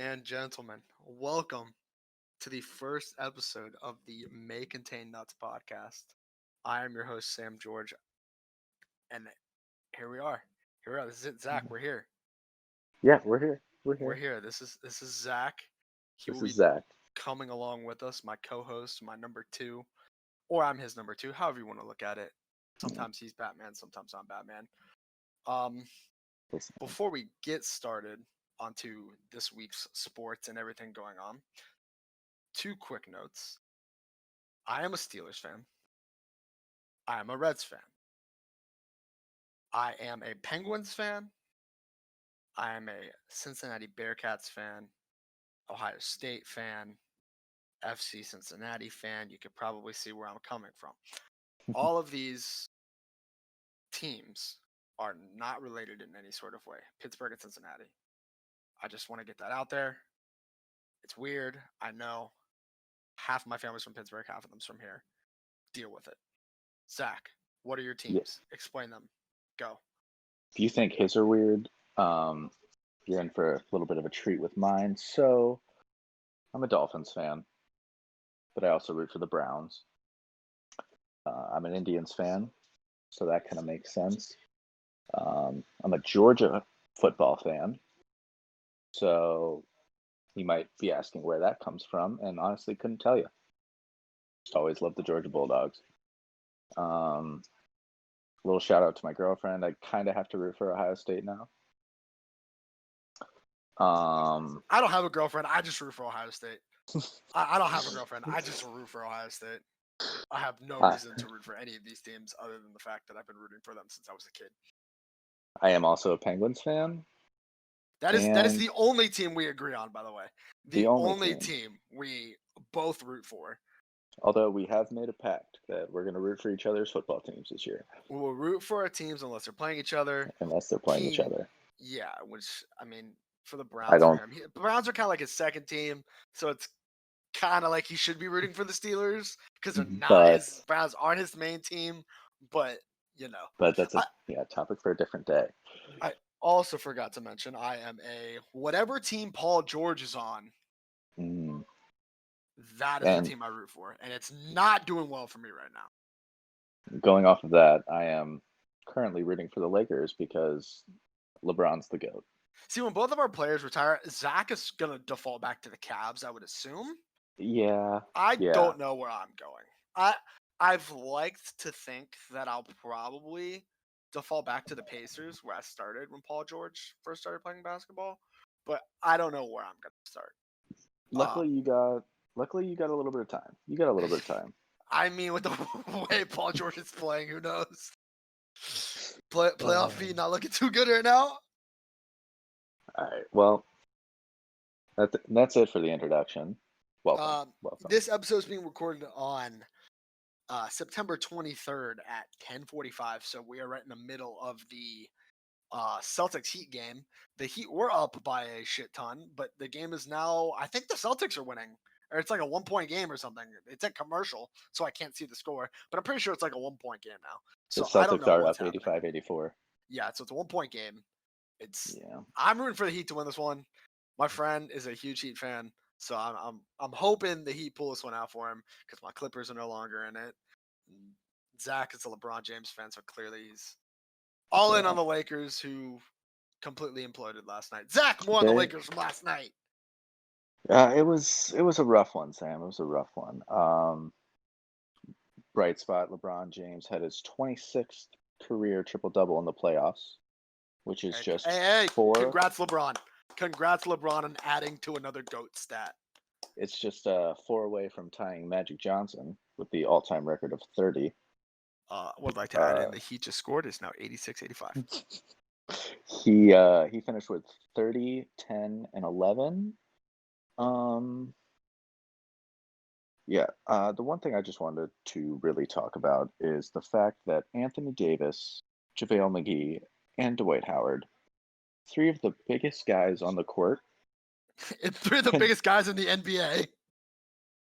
and gentlemen, welcome to the first episode of the May Contain Nuts podcast. I am your host, Sam George, and here we are. Here we are. This is it, Zach. We're here. Yeah, we're here. We're We're here. here. This is Zach. He This will is be Zach. coming along with us, my co-host, my number two, or I'm his number two, however you want to look at it. Sometimes he's Batman, sometimes I'm Batman. Um, Listen, Before we get started onto this week's sports and everything going on, two quick notes. I am a Steelers fan. I am a Reds fan. I am a Penguins fan. I am a Cincinnati Bearcats fan, Ohio State fan, FC Cincinnati fan. You could probably see where I'm coming from. All of these teams are not related in any sort of way. Pittsburgh and Cincinnati. I just want to get that out there. It's weird. I know. Half of my family's from Pittsburgh, half of them's from here. Deal with it. Zach, what are your yeah, teams? Explain them. Go. if you think his are weird, you're in for a little bit of a treat with mine. So, I'm a Dolphins fan, but I also root for the Browns. I'm an Indians fan, so that kind of makes sense. I'm a Georgia football fan, so you might be asking where that comes from, and honestly, couldn't tell you. Just always loved the Georgia Bulldogs. Um, little shout out to my girlfriend. I kind of have to root for Ohio State now. I don't have a girlfriend. I just root for Ohio State. I don't have a girlfriend. I just root for Ohio State. I have no I, reason to root for any of these teams other than the fact that I've been rooting for them since I was a kid. I am also a Penguins fan, That is and the only team we agree on, by the way. the The only only team. team we both root for. Although we have made a pact that we're going to root for each other's football teams this year, We will root for our teams unless they're playing each other. unless they're playing each other. Yeah, which I mean, for the I Browns for don't. him, Browns are kind of like his second team, so it's kind of like he should be rooting for the Steelers because they're not But his Browns aren't his main team, but that's a I, topic for a different day. I also forgot to mention I am a whatever team Paul George is on. Mm. That is the And team I root for, and it's not doing well for me right now. going off of that, I am currently rooting for the Lakers because LeBron's the GOAT. See, when both of our players retire, Zach is gonna default back to the Cavs, I would assume. Yeah, I yeah. don't know where I'm going. I've liked to think that I'll probably default back to the Pacers where I started when Paul George first started playing basketball, but I don't know where I'm gonna start. Luckily, you got. Luckily, you got a little bit of time. You got a little bit of time. I mean, with the way Paul George is playing, who knows? Playoff feed not looking too good right now. All right. Well, that's it for the introduction. Welcome. Welcome. This episode is being recorded on September 23rd at 10:45, so we are right in the middle of the Celtics Heat game. The Heat were up by a shit ton, but the game is now, I think the Celtics are winning, or it's like a 1 point game or something. It's at commercial, so I can't see the score, but I'm pretty sure it's like a 1 point game now. The So I don't Celtics know are what's up happening. 85-84. Yeah, so it's a 1 point game. Yeah. I'm rooting for the Heat to win this one. My friend is a huge Heat fan, so I'm hoping the Heat pull this one out for him because my Clippers are no longer in it. Zach is a LeBron James fan, so clearly he's all in on the Lakers, who completely imploded last night. Zach, more on the Lakers from last night. It was a rough one, Sam. It was a rough one. Bright spot, LeBron James had his 26th career triple-double in the playoffs, which is just Hey, four. congrats, LeBron. Congrats, LeBron, on adding to another GOAT stat. It's just 4 away from tying Magic Johnson with the all-time record of 30. Would like to add in the Heat just scored is now 86-85. He finished with 30, 10, and 11. Yeah, the one thing I just wanted to really talk about is the fact that Anthony Davis, JaVale McGee, and Dwight Howard, 3 of the biggest guys on the court, It's 3 of the biggest guys in the NBA.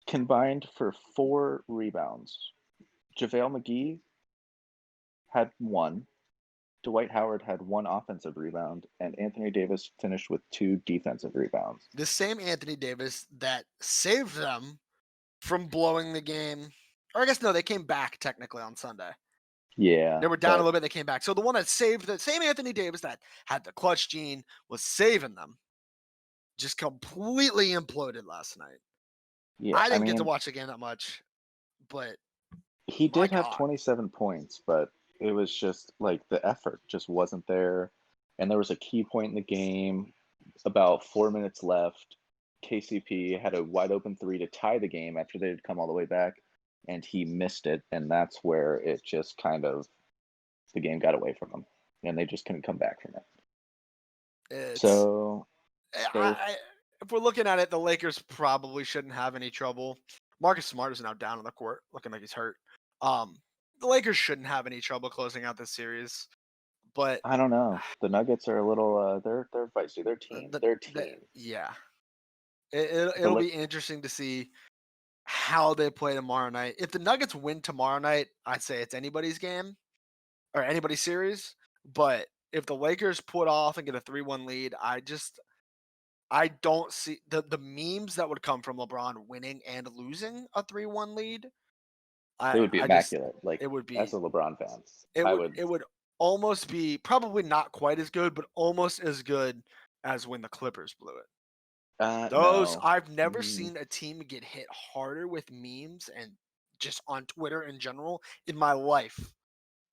Combined for 4 rebounds. JaVale McGee had 1. Dwight Howard had 1 offensive rebound, and Anthony Davis finished with 2 defensive rebounds. The same Anthony Davis that saved them from blowing the game. Or I guess no, they came back technically on Sunday. Yeah, They were down a but little bit, they came back. So the one that saved the same Anthony Davis that had the clutch gene was saving them. Just completely imploded last night. yeah, I I didn't get to mean, watch the game that much, but he my did have God. 27 points, but it was just like the effort just wasn't there. And there was a key point in the game, about 4 minutes left. KCP had a wide open 3 to tie the game after they had come all the way back, and he missed it. And that's where it just kind of, the game got away from them, and they just couldn't come back from it. It's So, they're, if we're looking at it, the Lakers probably shouldn't have any trouble. Marcus Smart is now down on the court, looking like he's hurt. The Lakers shouldn't have any trouble closing out this series, but I don't know. The Nuggets are a little, they're feisty. They're team. They're team. yeah, The it'll Lak- be interesting to see how they play tomorrow night. If the Nuggets win tomorrow night, I'd say it's anybody's game or anybody's series. But if the Lakers put off and get a 3-1 lead, I don't see the memes that would come from LeBron winning and losing a 3-1 lead. It would be I just immaculate. Like, it would as be a LeBron fan, it I would would. it would almost be probably not quite as good, but almost as good as when the Clippers blew it. Those No. I've never Mm, seen a team get hit harder with memes and just on Twitter in general in my life,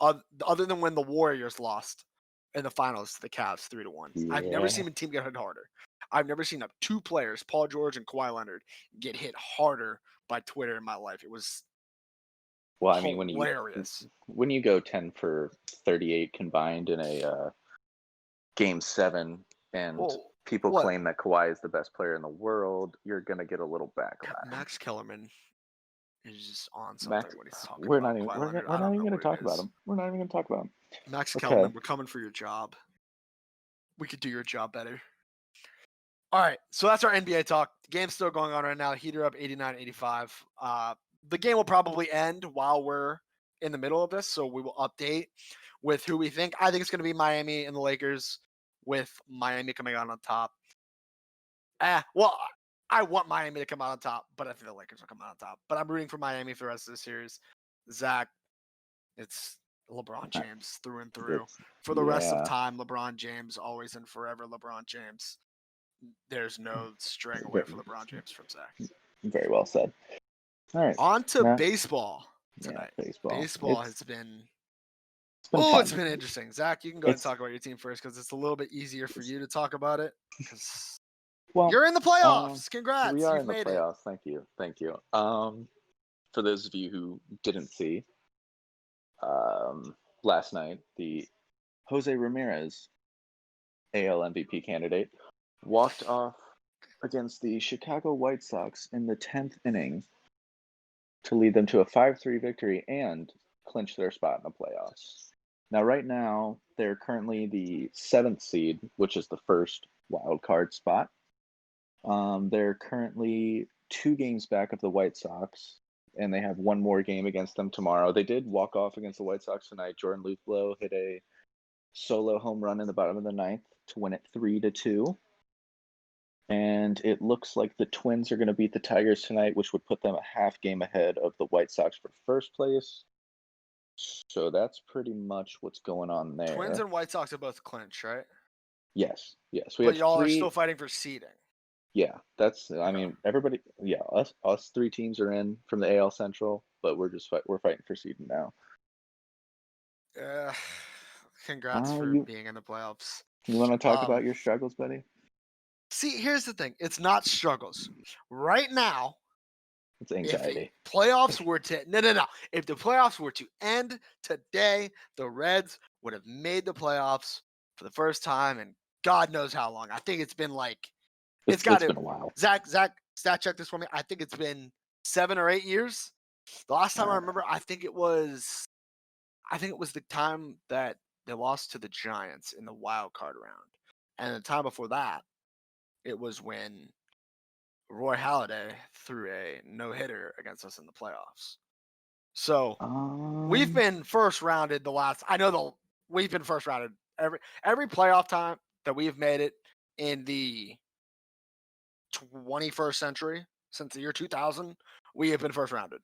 other than when the Warriors lost in the finals to the Cavs 3-1. I've never yeah. seen a team get hit harder. I've never seen two players, Paul George and Kawhi Leonard, get hit harder by Twitter in my life. It was Well, I mean, hilarious. when you go 10 for 38 combined in a game 7, and Well, people what claim that Kawhi is the best player in the world, you're gonna get a little backlash. Max Kellerman is just on something Max, when he's talking we're not about even Kawhi we're, Leonard. we're I not don't even know gonna what it talk about is. him. We're not even gonna talk about him. Max Okay. Kellerman, we're coming for your job. We could do your job better. All right, so that's our NBA talk. The game's still going on right now. Heater up 89-85. The game will probably end while we're in the middle of this, so we will update with who we think. I think it's going to be Miami and the Lakers, with Miami coming out on top. Well, I want Miami to come out on top, but I think the Lakers will come out on top. But I'm rooting for Miami for the rest of the series. Zach, it's LeBron James through and through. For the rest of time, LeBron James, always and forever LeBron James. There's no straying away for LeBron James from Zach. Very well said. All right. On to Now, baseball tonight. Yeah, baseball. Baseball has been fun. It's been interesting. Zach, you can go ahead and talk about your team first because it's a little bit easier for you to talk about it. Well, you're in the playoffs. Congrats. We are You've in the made playoffs. It. Thank you. For those of you who didn't see, last night, the Jose Ramirez, AL MVP candidate, walked off against the Chicago White Sox in the 10th inning to lead them to a 5-3 victory and clinch their spot in the playoffs. Now, right now, they're currently the 7th seed, which is the first wild card spot. They're currently 2 games back of the White Sox, and they have 1 more game against them tomorrow. They did walk off against the White Sox tonight. Jordan Luplow hit a solo home run in the bottom of the 9th to win it 3-2. And it looks like the Twins are going to beat the Tigers tonight, which would put them a half game ahead of the White Sox for first place. So that's pretty much what's going on there. Twins and White Sox are both clinched, right? Yes. But y'all are still fighting for seeding. Yeah, I mean, everybody. Yeah, us 3 teams are in from the AL Central, but we're fighting for seeding now. Congrats for being in the playoffs. You want to talk about your struggles, buddy? See, here's the thing. It's not struggles. Right now, it's anxiety. If the playoffs were to If the playoffs were to end today, the Reds would have made the playoffs for the first time in God knows how long. I think it's been like it's been a while. Zach, stat check this for me. I think it's been 7 or 8 years. The last time I remember, I think it was the time that they lost to the Giants in the wild card round. And the time before that, it was when Roy Halladay threw a no-hitter against us in the playoffs. So we've been first rounded the last. I know we've been first rounded every playoff time that we've made it in the 21st century since the year 2000. We have been first rounded.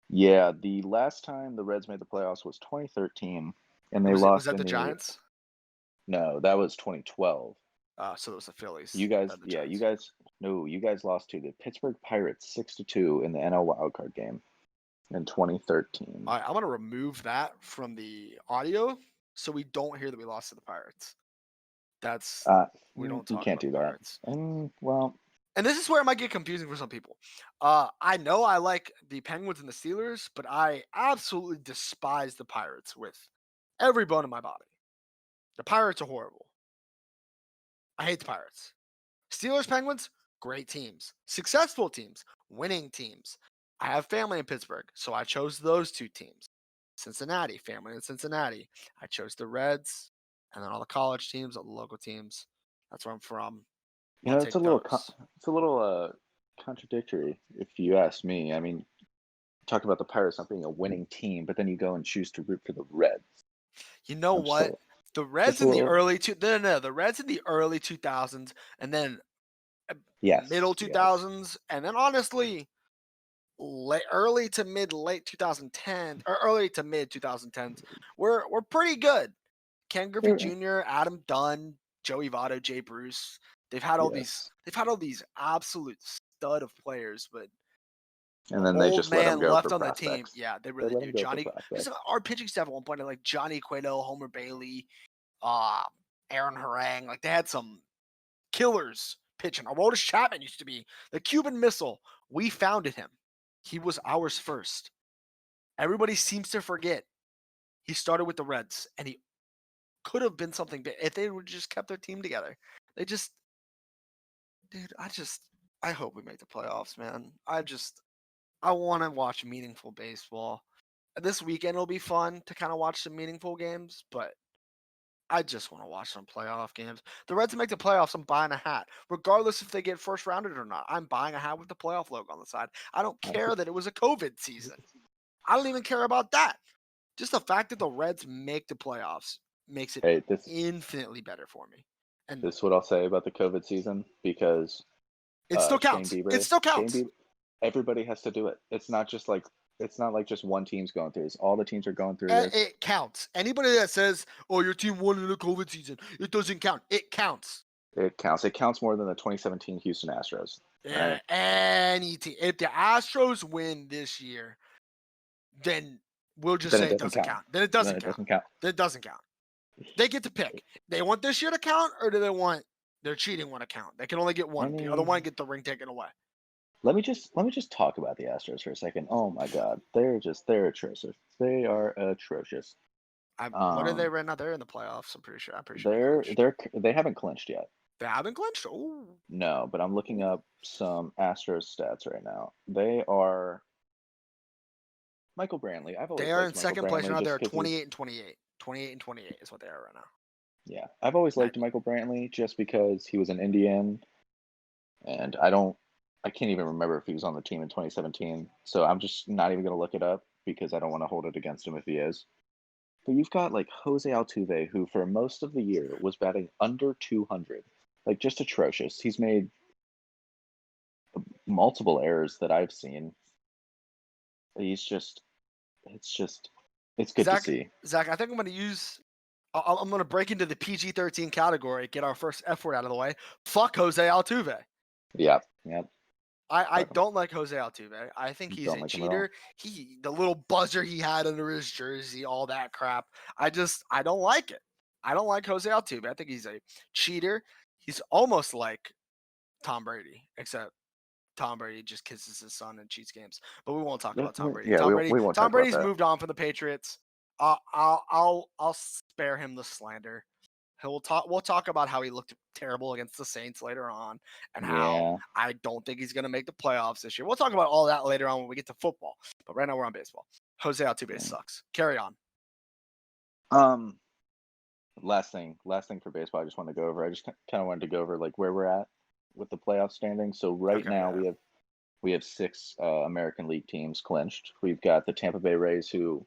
Yeah, the last time the Reds made the playoffs was 2013, and they Was lost that in the the. Giants? No, that was 2012. So it was the Phillies. You guys, the yeah, you Giants. guys, no, you guys lost to the Pittsburgh Pirates 6-2 in the NL wildcard game in 2013. All right, I'm gonna remove that from the audio so we don't hear that we lost to the Pirates. That's we don't You talk can't about do the that. Pirates. Well, And this is where it might get confusing for some people. I know I like the Penguins and the Steelers, but I absolutely despise the Pirates with every bone in my body. The Pirates are horrible. I hate the Pirates. Steelers, Penguins, great teams, successful teams, winning teams. I have family in Pittsburgh, so I chose those two teams. Cincinnati, family in Cincinnati. I chose the Reds, and then all the college teams, all the local teams. That's where I'm from. I'll it's take a little those. it's a little contradictory if you ask me. I mean, talk about the Pirates not being a winning team, but then you go and choose to root for the Reds. You know I'm just what? The Reds just a in the little. early the Reds in the early 2000s, and then middle Yes. 2000s, and then honestly, early to late 2010 or early to mid 2010s, we're pretty good. Ken Griffey They're- Jr., Adam Dunn, Joey Votto, Jay Bruce. They've had all Yes. these absolute stud of players, but And the then they old just let them man go left for on the team. prospects. Yeah, they They really let do. them go for Johnny, prospects. our pitching staff at one point had like Johnny Cueto, Homer Bailey, Aaron Harang. Like they had some killers pitching. Aroldis Chapman used to be the Cuban Missile. We founded him. He was ours first. Everybody seems to forget he started with the Reds, and he could have been something big if they would just kept their team together. They just, dude, I hope we make the playoffs, man. I want to watch meaningful baseball. This weekend will be fun to kind of watch some meaningful games, but I just want to watch some playoff games. The Reds make the playoffs, I'm buying a hat. Regardless if they get first rounded or not, I'm buying a hat with the playoff logo on the side. I don't care that it was a COVID season. I don't even care about that. Just the fact that the Reds make the playoffs makes it Hey, infinitely better for me. And this is what I'll say about the COVID season because it still Shane counts. Bieber. It still counts. Everybody has to do it. It's not like just one team's going through this. All the teams are going through this. It counts. Anybody that says, "Oh, your team won in the COVID season," it doesn't count. It counts. It counts. It counts more than the 2017 Houston Astros. Right? Any team. If the Astros win this year, then we'll just say it doesn't count. Then it doesn't count. Then it doesn't count. They get to pick. They want this year to count, or do they want their cheating one to count? They can only get one. The other one get the ring taken away. Let me just talk about the Astros for a second. Oh my God, they're atrocious. They are atrocious. What are they right now? They're in the playoffs. I'm pretty sure. They haven't clinched yet. They haven't clinched. Oh no, but I'm looking up some Astros stats right now. They are Michael Brantley. They are in second place now. They're 28 and 28. 28 and 28 is what they are right now. Yeah, I've always liked Michael Brantley just because he was an Indian, and I can't even remember if he was on the team in 2017. So I'm just not even going to look it up because I don't want to hold it against him if he is. But you've got like Jose Altuve, who for most of the year was batting under 200, like just atrocious. He's made multiple errors that I've seen. It's good to see. Zach, I think I'm going to break into the PG-13 category, get our first F word out of the way. Fuck Jose Altuve. Yep. I don't like Jose Altuve. I think he's a cheater. The little buzzer he had under his jersey, all that crap. I don't like it. I don't like Jose Altuve. I think he's a cheater. He's almost like Tom Brady, except Tom Brady just kisses his son and cheats games. But we won't talk about Tom Brady. Yeah, we won't Tom talk Brady's about that. moved on from the Patriots. I'll spare him the slander. We'll talk about how he looked terrible against the Saints later on, and how I don't think he's going to make the playoffs this year. We'll talk about all that later on when we get to football. But right now we're on baseball. Jose Altuve sucks. Carry on. Last thing for baseball, I just want to go over. I just kind of wanted to go over like where we're at with the playoff standings. So now we have 6 American League teams clinched. We've got the Tampa Bay Rays, who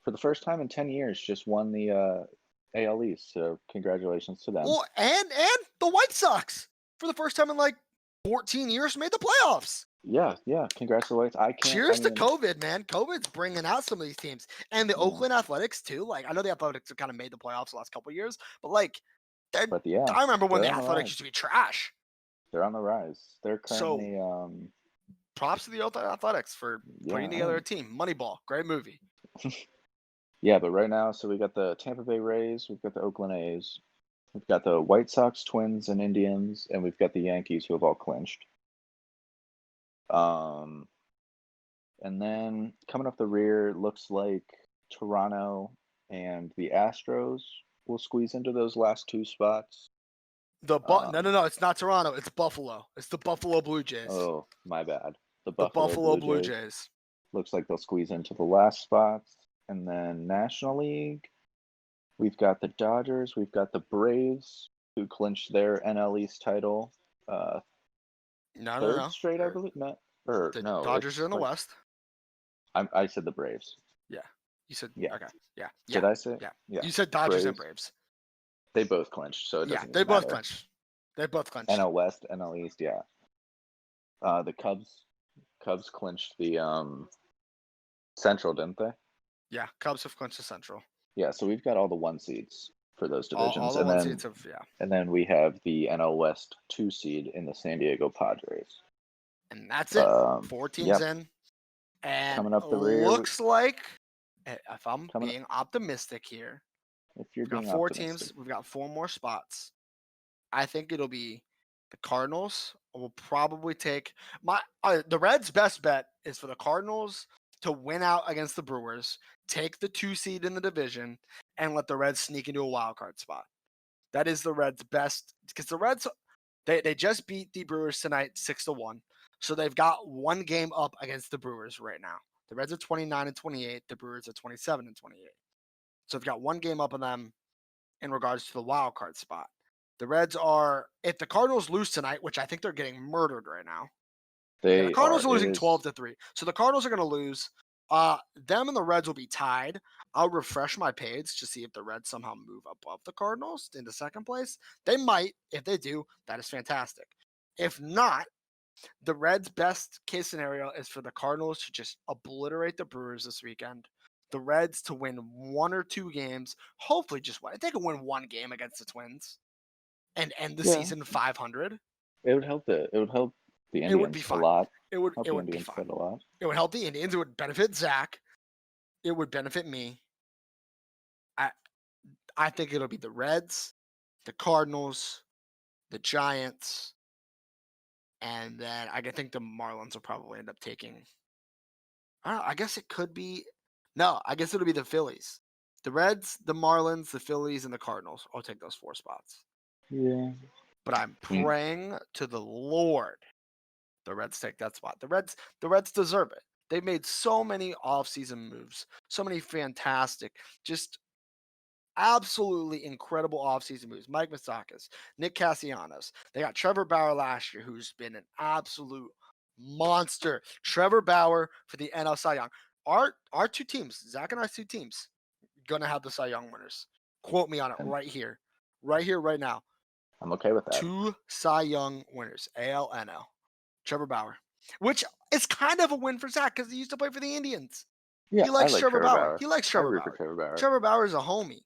for the first time in 10 years, just won the AL East. So congratulations to them. Well, and the White Sox for the first time in like 14 years made the playoffs. Yeah, congrats to the Whites. Cheers to COVID, man. COVID's bringing out some of these teams. And the Yeah. Oakland Athletics, too. Like, I know the Athletics have kind of made the playoffs the last couple of years, but like, But yeah, I remember when the they're on the Athletics rise. used to be trash. They're on the rise. They're So currently props to the Oakland Athletics for putting yeah, together a team. Moneyball, great movie. yeah, but right now, so we got the Tampa Bay Rays, we've got the Oakland A's, we've got the White Sox, Twins, and Indians, and we've got the Yankees who have all clinched. And then coming up the rear, looks like Toronto and the Astros will squeeze into those last two spots. No, it's not Toronto. It's Buffalo. It's the Buffalo Blue Jays. Oh, my bad. The Buffalo Blue Jays. Looks like they'll squeeze into the last spots. And then National League, we've got the Dodgers, we've got the Braves, who clinched their NL East title. Third straight, I believe. No, the Dodgers are in the West. I said the Braves. Yeah, you said okay. Yeah. Did I say? Yeah. You said Dodgers and Braves. They both clinched, so it doesn't they matter. both clinched. They both clinched. NL West, NL East, yeah. The Cubs clinched the Central, didn't they? Yeah, Cubs have clinched the Central. Yeah, so we've got all the 1 seeds for those divisions. All the 1 seeds have, And then we have the NL West 2 seed in the San Diego Padres. And that's it. 4 teams in. And coming up the rear, looks like, if I'm being optimistic here, if you're being 4 teams, we've got 4 more spots. I think it'll be the Cardinals will probably take the Reds' best bet is for the Cardinals to win out against the Brewers, take the 2 seed in the division, and let the Reds sneak into a wild card spot. That is the Reds' best, because the Reds they just beat the Brewers tonight 6-1. So they've got 1 game up against the Brewers right now. The Reds are 29-28. The Brewers are 27-28. So they've got 1 game up on them in regards to the wild card spot. The Reds are, if the Cardinals lose tonight, which I think they're getting murdered right now. The Cardinals are losing 12-3. So the Cardinals are going to lose. Them and the Reds will be tied. I'll refresh my page to see if the Reds somehow move above the Cardinals into second place. They might. If they do, that is fantastic. If not, the Reds' best case scenario is for the Cardinals to just obliterate the Brewers this weekend. The Reds to win 1 or 2 games, hopefully just one. They could win 1 game against the Twins and end the season 500. It would help the Indians it would be fine. a lot. It would be fine. A lot. It would help the Indians. It would benefit Zach. It would benefit me. I think it'll be the Reds, the Cardinals, the Giants, and then I think the Marlins will probably end up taking. I don't know. I guess it could be. No, I guess it'll be the Phillies. The Reds, the Marlins, the Phillies, and the Cardinals. I'll take those 4 spots. Yeah. But I'm praying to the Lord the Reds take that spot. The Reds deserve it. They've made so many offseason moves, so many fantastic, just absolutely incredible offseason moves. Mike Moustakas, Nick Castellanos. They got Trevor Bauer last year, who's been an absolute monster. Trevor Bauer for the NL Cy Young. Our 2 teams, Zach and I's 2 teams, gonna have the Cy Young winners. Quote me on it right here, right now. I'm okay with that. 2 Cy Young winners, AL, NL. Trevor Bauer, which is kind of a win for Zach because he used to play for the Indians. Yeah, he likes like Trevor Bauer. He likes Trevor Bauer. Trevor Bauer is a homie.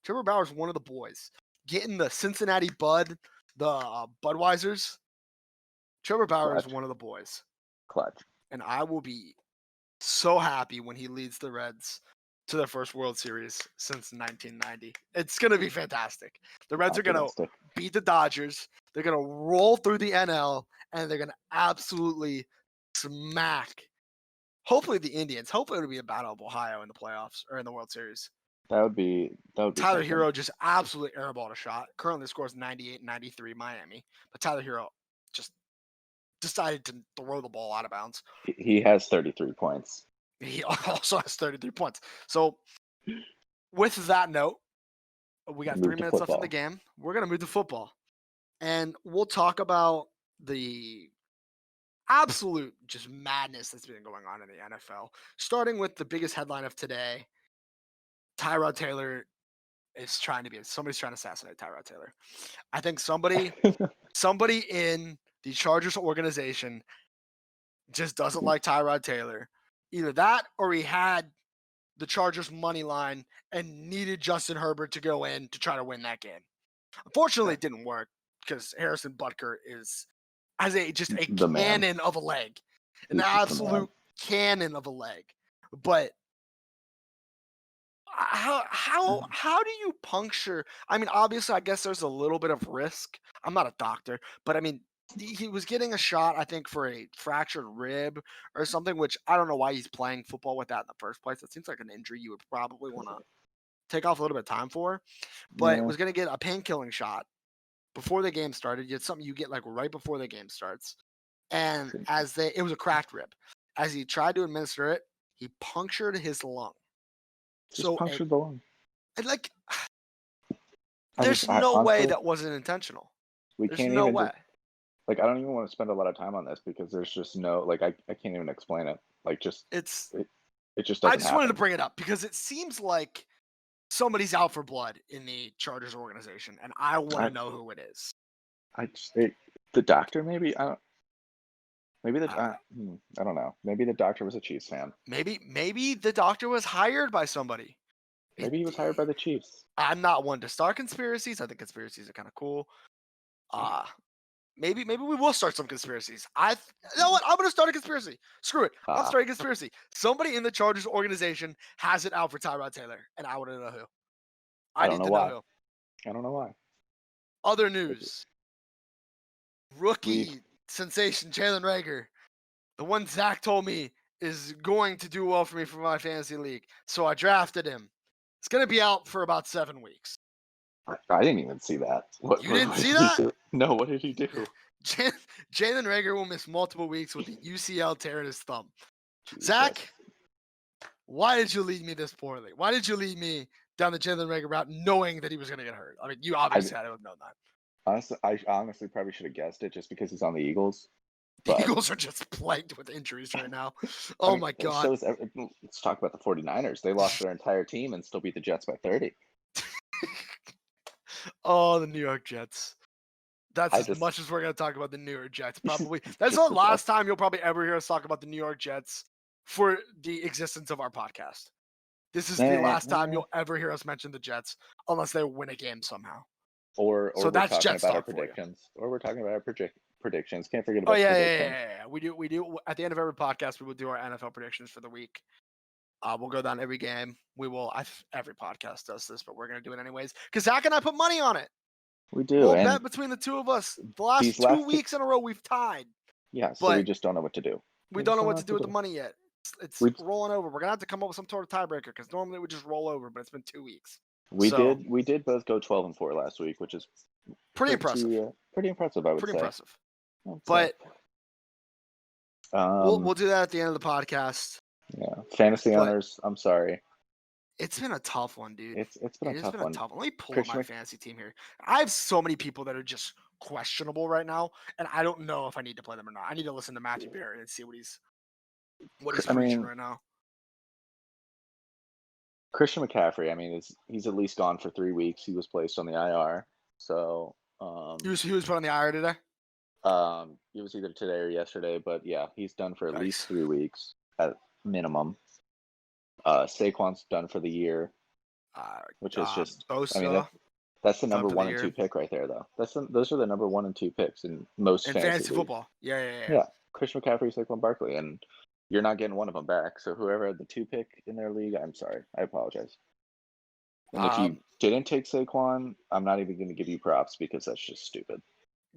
Trevor Bauer is one of the boys. Getting the Cincinnati Bud, the Budweisers. Trevor Bauer is one of the boys. Clutch. And I will be so happy when he leads the Reds to their first World Series since 1990. It's going to be fantastic. The Reds are going to beat the Dodgers. They're going to roll through the NL, and they're going to absolutely smack, hopefully, the Indians. Hopefully it'll be a battle of Ohio in the playoffs or in the World Series. That would be Tyler Hero just absolutely airballed a shot. Currently scores 98-93 Miami. But Tyler Hero just decided to throw the ball out of bounds. He has 33 points. He also has 33 points. So with that note, we got 3 minutes left in the game. We're going to move to football. And we'll talk about the absolute just madness that's been going on in the NFL, starting with the biggest headline of today. Tyrod Taylor is somebody's trying to assassinate Tyrod Taylor. I think somebody in the Chargers organization just doesn't like Tyrod Taylor. Either that or he had the Chargers money line and needed Justin Herbert to go in to try to win that game. Unfortunately, it didn't work because Harrison Butker has just a The man. cannon of a leg, an He's just the man. absolute cannon of a leg. But how do you puncture? I mean, obviously, I guess there's a little bit of risk. I'm not a doctor, but I mean, he was getting a shot, I think, for a fractured rib or something, which I don't know why he's playing football with that in the first place. It seems like an injury you would probably want to take off a little bit of time for, but Yeah. was going to get a pain-killing shot before the game started. It's something you get like right before the game starts. And it was a cracked rib. As he tried to administer it, he punctured his lung. Just punctured the lung. Like, there's no way that wasn't intentional. There's no way. I don't even want to spend a lot of time on this because there's just no, I can't even explain it. It just doesn't I just wanted to happen. bring it up because it seems like somebody's out for blood in the Chargers organization, and I want to know who it is. The doctor, maybe? I don't know. Maybe the doctor was a Chiefs fan. Maybe the doctor was hired by somebody. Maybe he was hired by the Chiefs. I'm not one to start conspiracies. I think conspiracies are kind of cool. Maybe we will start some conspiracies. You know what? I'm going to start a conspiracy. Screw it. I'm starting a conspiracy. Somebody in the Chargers organization has it out for Tyrod Taylor, and I want to know who. I need to know who. I don't know why. Other news. Rookie sensation Jalen Reagor, the one Zach told me is going to do well for me for my fantasy league. So I drafted him. It's going to be out for about 7 weeks. I didn't even see that. You didn't see that? No, what did he do? Jalen Reagor will miss multiple weeks with the UCL tear in his thumb. Jesus. Zach, why did you lead me this poorly? Why did you lead me down the Jalen Reagor route knowing that he was going to get hurt? I mean, you obviously had to have known that. I honestly probably should have guessed it just because he's on the Eagles. The Eagles are just plagued with injuries right now. Oh, my God. Let's talk about the 49ers. They lost their entire team and still beat the Jets by 30. Oh, the New York Jets. That's as much as we're going to talk about the New York Jets, probably. That's the last time you'll probably ever hear us talk about the New York Jets for the existence of our podcast. This is the last time you'll ever hear us mention the Jets unless they win a game somehow. Or so that's Jets about our predictions. Or we're talking about our predictions. Can't forget about predictions. Yeah. We do. At the end of every podcast, we will do our NFL predictions for the week. We'll go down every game. We will. Every podcast does this, but we're going to do it anyways because Zach and I put money on it. We do. We'll bet between the two of us. The last 2 weeks in a row, we've tied. Yeah, so we just don't know what to do. We don't know what to do with the money yet. It's rolling over. We're going to have to come up with some sort of tiebreaker because normally we just roll over, but it's been 2 weeks. We did both go 12-4 last week, which is pretty impressive. Pretty impressive, I would say. Pretty impressive. But we'll do that at the end of the podcast. Yeah, fantasy owners, I'm sorry. It's been a tough one, dude. It's been a tough one. Let me pull up my fantasy team here. I have so many people that are just questionable right now, and I don't know if I need to play them or not. I need to listen to Matthew Barrett and see what he's preaching right now. Christian McCaffrey, I mean, he's at least gone for 3 weeks. He was placed on the IR, so he was put on the IR today. It was either today or yesterday, but yeah, he's done for at least 3 weeks at minimum. Saquon's done for the year, which is just. Bosa, I mean, that's the number 1 and 2 pick right there, though. Those are the number 1 and 2 picks in most fantasy football. Yeah. Yeah, Christian McCaffrey, Saquon Barkley, and you're not getting one of them back. So whoever had the 2 pick in their league, I'm sorry, I apologize. And if you didn't take Saquon, I'm not even going to give you props because that's just stupid.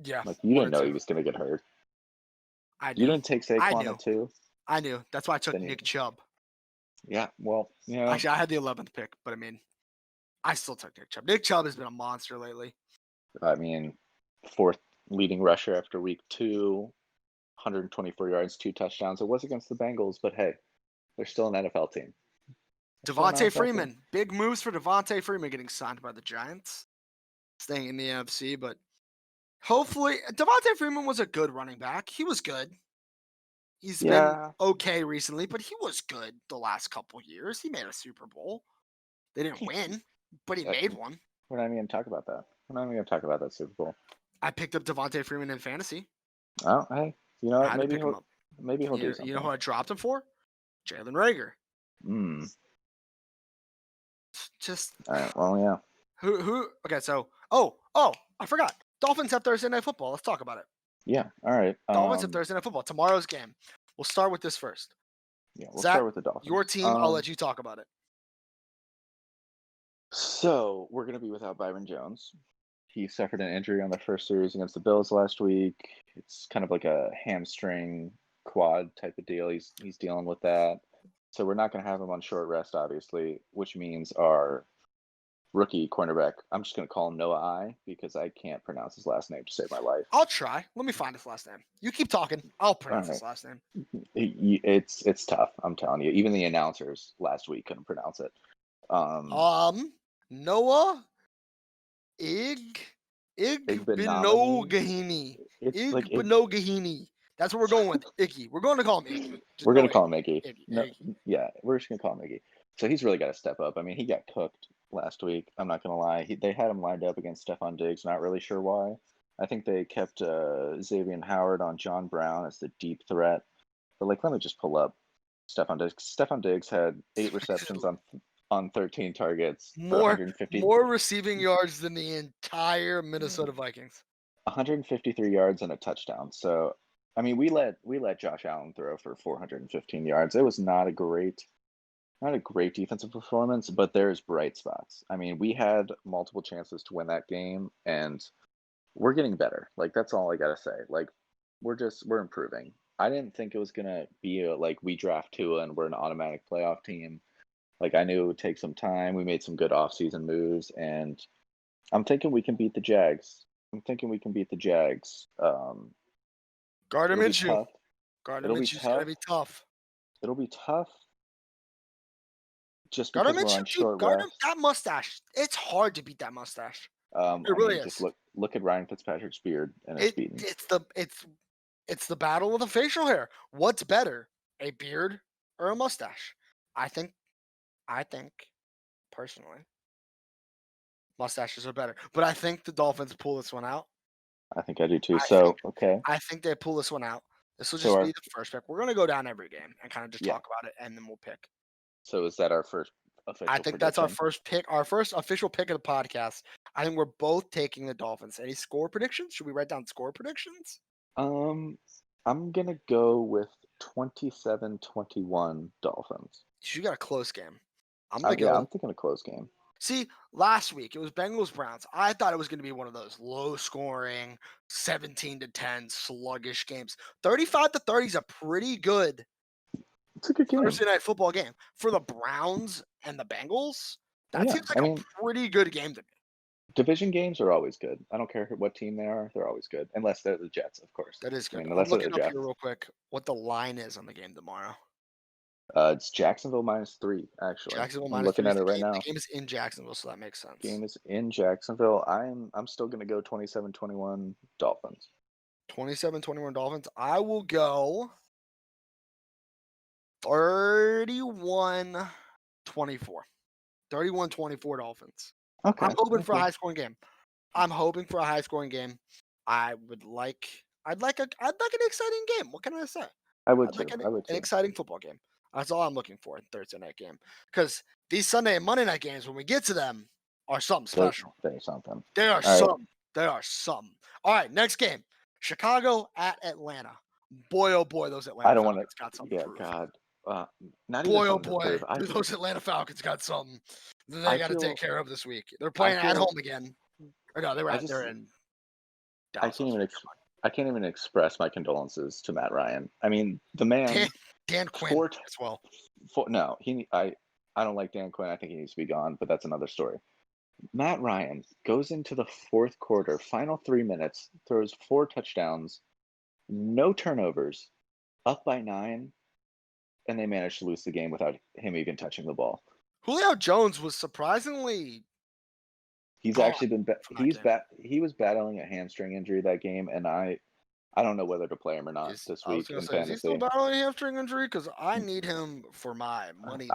Yeah, you didn't know he was going to get hurt. You didn't take Saquon at 2. I knew. That's why I took Nick Chubb. Yeah, well, actually, I had the 11th pick, but I mean, I still took Nick Chubb. Nick Chubb has been a monster lately. I mean, 4th leading rusher after week 2, 124 yards, 2 touchdowns. It was against the Bengals, but hey, they're still an NFL team. Devontae Freeman, big moves for Devontae Freeman getting signed by the Giants, staying in the NFC, but hopefully, Devontae Freeman was a good running back. He was good. He's been okay recently, but he was good the last couple years. He made a Super Bowl. They didn't win, but he Uh, made one. We're not even going to talk about that. We're not even going to talk about that Super Bowl. I picked up Devontae Freeman in fantasy. Oh, hey, you know I what? had to pick him up. Maybe he'll do You something. know who I dropped him for? Jalen Reagor. Hmm. Just All right. Well, yeah. who? Okay, so I forgot. Dolphins have Thursday Night Football. Let's talk about it. Yeah. All right. Dolphins have Thursday Night Football. Tomorrow's game. We'll start with this first. Yeah, we'll Zach, start with the Dolphins. your team. I'll let you talk about it. So we're going to be without Byron Jones. He suffered an injury on the first series against the Bills last week. It's kind of like a hamstring quad type of deal. He's dealing with that. So we're not going to have him on short rest, obviously, which means our rookie cornerback, I'm just going to call him Noah I because I can't pronounce his last name to save my life. I'll try. Let me find his last name. You keep talking. I'll pronounce his last name. It's tough. I'm telling you. Even the announcers last week couldn't pronounce it. Noah Igbinoghene. It's like Igbinoghene. That's what we're going with. Iggy. We're going to call him Iggy. We're going to call him Iggy. No, Iggy. yeah, we're just going to call him Iggy. So he's really got to step up. I mean, he got cooked last week. I'm not going to lie. They had him lined up against Stephon Diggs. Not really sure why. I think they kept Xavier Howard on John Brown as the deep threat. But, let me just pull up Stephon Diggs. Stephon Diggs had 8 receptions on 13 targets for 150. More receiving yards than the entire Minnesota Vikings. 153 yards and a touchdown. So, I mean, we let Josh Allen throw for 415 yards. It was not a great defensive performance, but there's bright spots. I mean, we had multiple chances to win that game, and we're getting better. That's all I gotta say. We're improving. I didn't think it was gonna be we draft Tua and we're an automatic playoff team. I knew it would take some time. We made some good offseason moves, and I'm thinking we can beat the Jags. Gardner It'll be Minshew. tough. Gardner It'll be Minshew's going to be tough. It'll be tough. Just Gardner because we're on Minshew, short Gardner, rest. that mustache. It's hard to beat that mustache. I It really mean, is. just look at Ryan Fitzpatrick's beard, and it's beaten. It's the battle of the facial hair. What's better, a beard or a mustache? I think, personally, mustaches are better. But I think the Dolphins pull this one out. I think I do too. Okay. I think they pull this one out. This will just be the first pick. We're gonna go down every game and kind of just talk about it, and then we'll pick. So is that our first official? I think that's our first pick, our first official pick of the podcast. I think we're both taking the Dolphins. Any score predictions? Should we write down score predictions? I'm gonna go with 27-21 Dolphins. You got a close game. I'm thinking a close game. See, last week it was Bengals Browns. I thought it was going to be one of those low scoring, 17-10 sluggish games. 35-30 is a pretty good. It's a good game. Thursday Night Football game for the Browns and the Bengals. That seems like a pretty good game to me. Division games are always good. I don't care what team they are; they're always good, unless they're the Jets, of course. That is good. I mean, I'm looking up here real quick what the line is on the game tomorrow. It's Jacksonville -3, actually. Jacksonville I'm looking at it right now. The game is in Jacksonville, so that makes sense. Game is in Jacksonville. I'm still going to go 27-21 Dolphins. 27-21 Dolphins. I will go 31-24. 31-24 Dolphins. Okay. I'm hoping for a high-scoring game. I'd like an exciting game. What can I say? I would too. An exciting football game. That's all I'm looking for in Thursday night game. Because these Sunday and Monday night games, when we get to them, are something special. They're something. They are something. They are something. All right, next game. Chicago at Atlanta. Boy, oh boy, those Atlanta Falcons got something. Yeah, God. Not boy, even oh boy, those Atlanta Falcons got something they got to take care of this week. They're playing at home again. Or no, they're in Dallas. I can't even express my condolences to Matt Ryan. I mean, the man. Dan Quinn as well. I don't like Dan Quinn. I think he needs to be gone, but that's another story. Matt Ryan goes into the fourth quarter, final 3 minutes, throws 4 touchdowns, no turnovers, up by 9, and they managed to lose the game without him even touching the ball. Julio Jones was surprisingly. He's actually been. He was battling a hamstring injury that game, and I don't know whether to play him or not this week in fantasy. Is he still battling a hamstring injury? Because I need him for my money.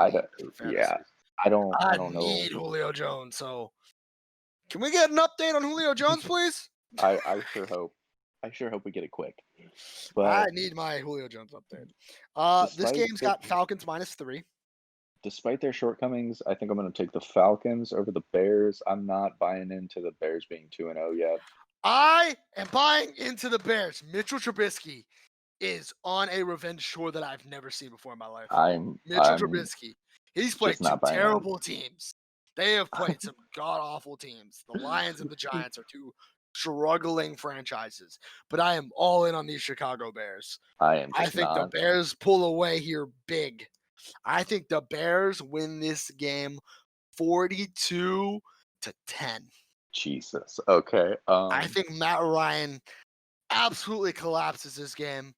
I don't know. need Julio Jones. So can we get an update on Julio Jones, please? I sure hope we get it quick. I But need my Julio Jones update. This despite game's their got Falcons -3. despite their shortcomings, I think I'm going to take the Falcons over the Bears. I'm not buying into the Bears being 2-0 yet. I am buying into the Bears. Mitchell Trubisky is on a revenge tour that I've never seen before in my life. I'm Mitchell Trubisky. He's played just not two buying in. terrible teams. They have played some god awful teams. The Lions and the Giants are two struggling franchises. But I am all in on these Chicago Bears. I am I just think the not. Bears pull away here big. I think the Bears win this game 42-10. Jesus. Okay. I think Matt Ryan absolutely collapses this game.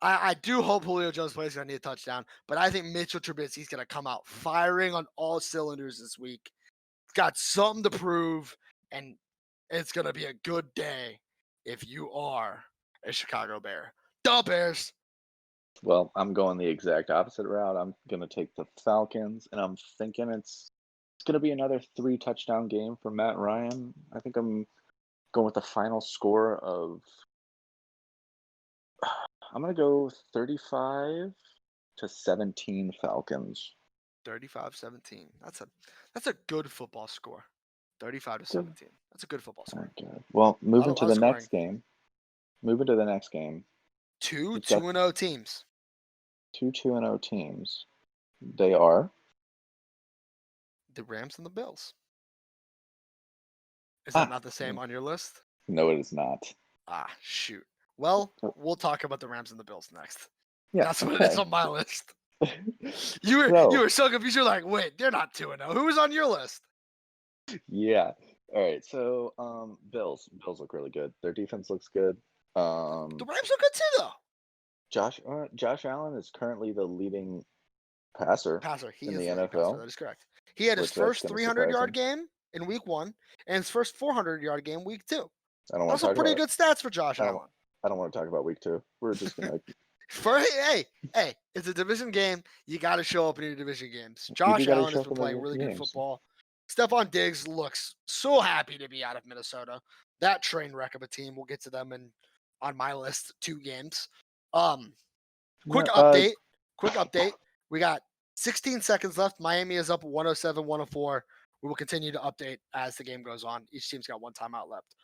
I do hope Julio Jones plays going to need a touchdown, but I think Mitchell Trubisky's going to come out firing on all cylinders this week. He's got something to prove, and it's going to be a good day if you are a Chicago Bear. The Bears. Well, I'm going the exact opposite route. I'm going to take the Falcons, and I'm thinking it's going to be another 3-touchdown game for Matt Ryan. I think I'm going with the final score of I'm going to go 35-17 Falcons. 35-17. That's a good football score. 35-17. That's a good football score. Okay. Well, moving to the scoring. next game. Moving to the next game. Two We've got 2-0 teams. Two 2-0 teams. They are The Rams and the Bills. Is that not the same on your list? No, it is not. Ah, shoot. Well, we'll talk about the Rams and the Bills next. Yeah, That's what it is on my list. You were so confused. You're like, wait, they're not 2-0. Who was on your list? Yeah. All right. So, Bills look really good. Their defense looks good. The Rams are good too, though. Josh Allen is currently the leading passer He in is the the leading NFL. passer. That is correct. He had his Which that's first gonna 300-yard surprise game in week 1 and his first 400-yard game week 2. I don't want Those to are talk pretty about good stats for Josh Allen. I don't want to talk about week 2. We're just gonna Hey, it's a division game. You got to show up in your division games. You Josh gotta Allen show has up been in the playing really good games. football. Stephon Diggs looks so happy to be out of Minnesota. That train wreck of a team. We'll get to them on my list. 2 games. Quick update. We got 16 seconds left. Miami is up 107-104. We will continue to update as the game goes on. Each team's got 1 timeout left.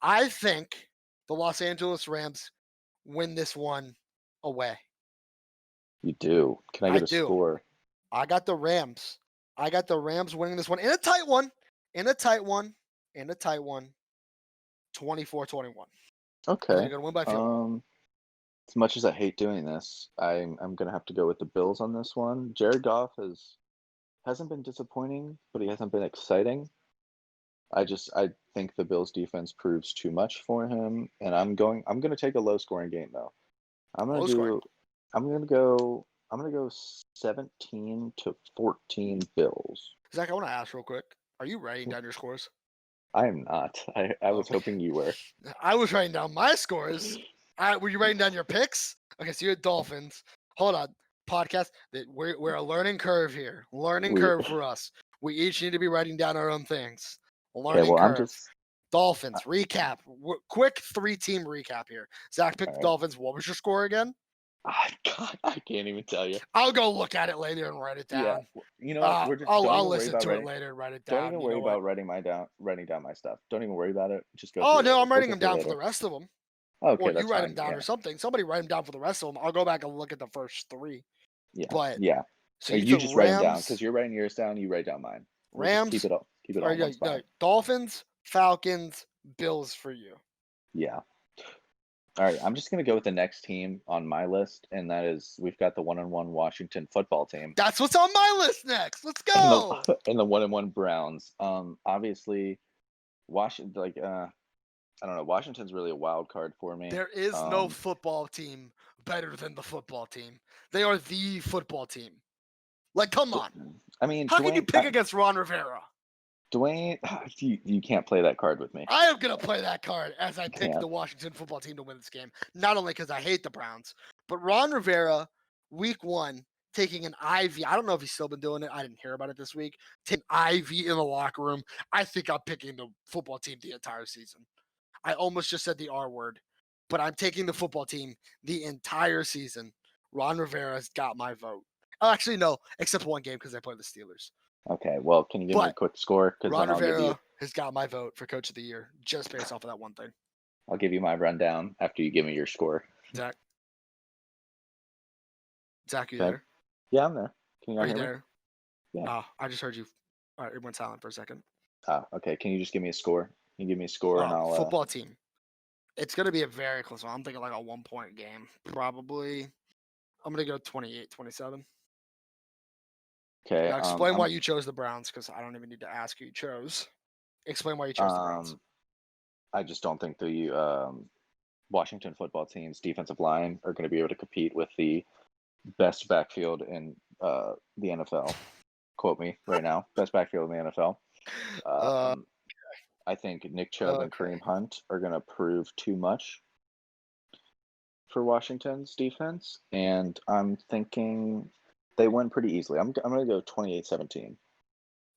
I think the Los Angeles Rams win this one away. You do. Can I get a score? I got the Rams. I got the Rams winning this one in a tight one. 24-21. Okay. They're gonna win by field goal. As much as I hate doing this, I'm gonna have to go with the Bills on this one. Jared Goff hasn't been disappointing, but he hasn't been exciting. I think the Bills defense proves too much for him, and I'm gonna take a low scoring game though. I'm gonna go 17-14 Bills. Zach, I want to ask real quick. Are you writing down your scores? I am not. I was hoping you were. I was writing down my scores. Were you writing down your picks? Okay, so you're Dolphins. Hold on. Podcast. We're a learning curve here. Curve for us. We each need to be writing down our own things. Curve. Dolphins, recap. Quick 3-team recap here. Zach picked the Dolphins. What was your score again? God, I can't even tell you. I'll go look at it later and write it down. Yeah, you know what? I'll listen to it later and write it down. Don't even worry about writing down my stuff. Don't even worry about it. Just go. Oh no, I'm writing them down for the rest of them. Okay, or that's you write fine. them down or something. Somebody write them down for the rest of them. I'll go back and look at the first 3. Yeah. But yeah. So you just write them down because you're writing yours down. You write down mine. Rams. Keep it all. Keep it all. No, Dolphins, Falcons, Bills for you. Yeah. All right, I'm just going to go with the next team on my list, and that is we've got the 1-1 Washington football team. That's what's on my list next. Let's go. And the 1-1 Browns. Obviously, Washington, I don't know. Washington's really a wild card for me. There is no football team better than the football team. They are the football team. Like, come on. I mean, how can you pick against Ron Rivera? Dwayne, you can't play that card with me. I am going to play that card as I pick the Washington football team to win this game. Not only because I hate the Browns, but Ron Rivera, week 1, taking an IV. I don't know if he's still been doing it. I didn't hear about it this week. Take an IV in the locker room. I think I'm picking the football team the entire season. I almost just said the R word, but I'm taking the football team the entire season. Ron Rivera's got my vote. Actually, no, except one game because I play the Steelers. Okay, well, can you give me a But quick score? Because Ron then I'll give you Rivera has got my vote for Coach of the Year just based off of that one thing. my rundown after you give me your score. Zach, you Okay. there? Yeah, I'm there. Can you Are not you hear me? there? Yeah. I just heard you. All right, it went silent for a second. Okay. Can you just give me a score? Can you give me a score and I'll Football team. It's going to be a very close one. I'm thinking like a 1-point game. Probably. I'm going to go 28-27. Okay. Now explain why you chose the Browns, because I don't even need to ask who you chose. Explain why you chose the Browns. I just don't think the Washington football team's defensive line are going to be able to compete with the best backfield in the NFL. Quote me right now. Best backfield in the NFL. I think Nick Chubb and Kareem Hunt are going to prove too much for Washington's defense, and I'm thinking they win pretty easily. I'm going to go 28-17.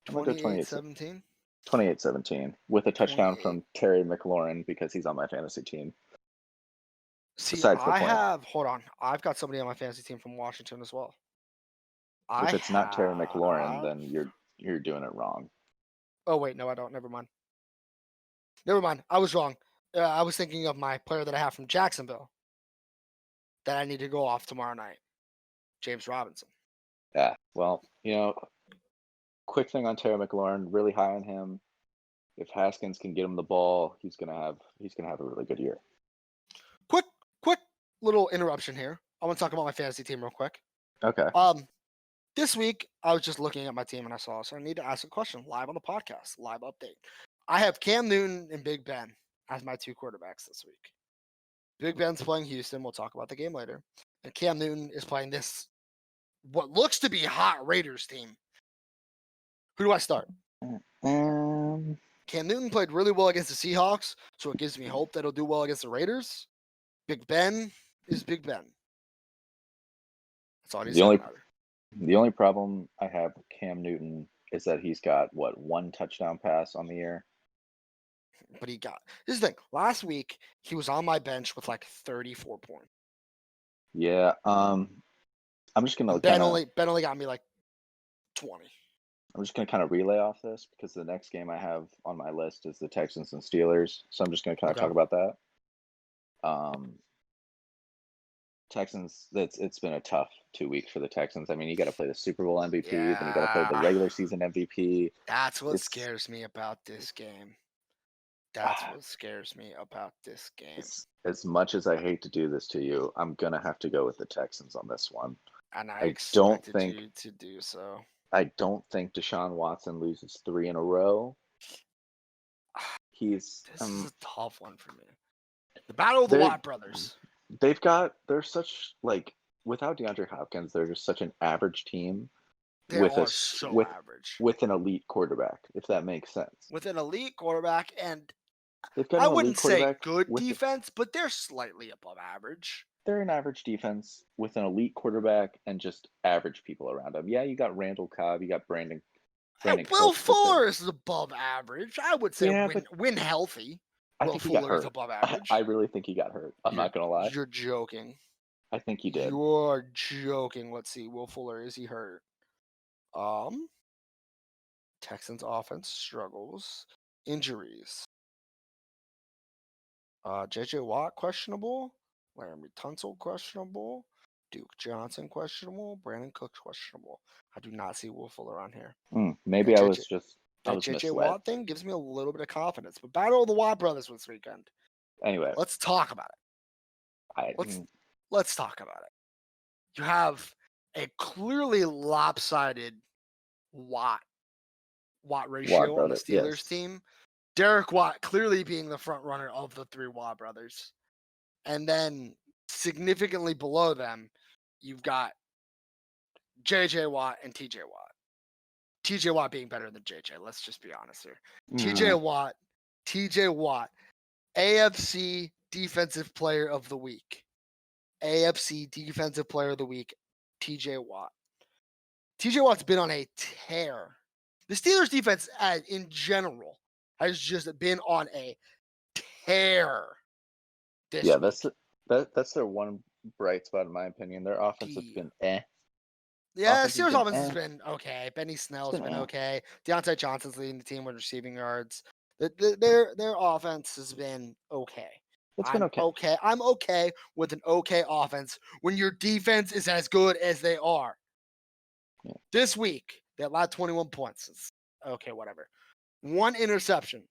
28-17? 28-17 with a touchdown from Terry McLaurin because he's on my fantasy team. See, hold on. I've got somebody on my fantasy team from Washington as well. If it's not Terry McLaurin, then you're doing it wrong. Oh wait, no, I don't. Never mind. I was wrong. I was thinking of my player that I have from Jacksonville that I need to go off tomorrow night, James Robinson. Yeah, well, quick thing on Terry McLaurin, really high on him. If Haskins can get him the ball, he's gonna have a really good year. Quick little interruption here. I want to talk about my fantasy team real quick. Okay. This week I was just looking at my team and I saw, so I need to ask a question live on the podcast, live update. I have Cam Newton and Big Ben as my two quarterbacks this week. Big Ben's playing Houston. We'll talk about the game later. And Cam Newton is playing this, what looks to be hot Raiders team. Who do I start? Cam Newton played really well against the Seahawks, so it gives me hope that he'll do well against the Raiders. Big Ben is Big Ben. That's all he's saying. The only problem I have with Cam Newton is that he's got one touchdown pass on the year. But this is the thing. Last week he was on my bench with like 34 points. Yeah. I'm just gonna Ben only got me like 20. I'm just gonna kind of relay off this because the next game I have on my list is the Texans and Steelers. So I'm just gonna kind of talk about that. Texans, it's been a tough 2 weeks for the Texans. I mean, you got to play the Super Bowl MVP, then you got to play the regular season MVP. That's what scares me about this game. As much as I hate to do this to you, I'm gonna have to go with the Texans on this one. And I don't think you to do so. I don't think Deshaun Watson loses 3 in a row. This is a tough one for me. The battle of the Watt brothers. They're such without DeAndre Hopkins, they're just such an average team. Average. With an elite quarterback, if that makes sense. With an elite quarterback, and I wouldn't say good defense, but they're slightly above average. They're an average defense with an elite quarterback and just average people around them. Yeah, you got Randall Cobb, you got Brandon Will Fuller is above average. I would say when healthy. Will Fuller is above average. I really think he got hurt. I'm not gonna lie. You're joking. I think he did. You're joking. Let's see. Will Fuller, is he hurt? Texans offense struggles. Injuries. JJ Watt questionable. Laramie Tunsil questionable. Duke Johnson questionable. Brandon Cooks questionable. I do not see Will Fuller on here. Maybe I was JJ misled. Watt thing gives me a little bit of confidence. But Battle of the Watt brothers this weekend. Anyway, let's talk about it. Let's talk about it. You have a clearly lopsided Watt ratio on the Steelers team. Derek Watt clearly being the front runner of the 3 Watt brothers. And then significantly below them, you've got JJ Watt and TJ Watt. TJ Watt being better than JJ. Let's just be honest here. TJ Watt, AFC Defensive Player of the Week. AFC Defensive Player of the Week, TJ Watt. TJ Watt's been on a tear. The Steelers defense in general has just been on a tear this Yeah, week. that's their one bright spot in my opinion. Their offense has been eh. Yeah, Offense has Steelers been offense has eh. been okay. Benny Snell's been been eh. okay. Deontay Johnson's leading the team with receiving yards. Their offense has been okay. It's been okay. Okay. I'm okay with an okay offense when your defense is as good as they are. Yeah. This week, they allowed 21 points. It's okay, whatever. 1 interception.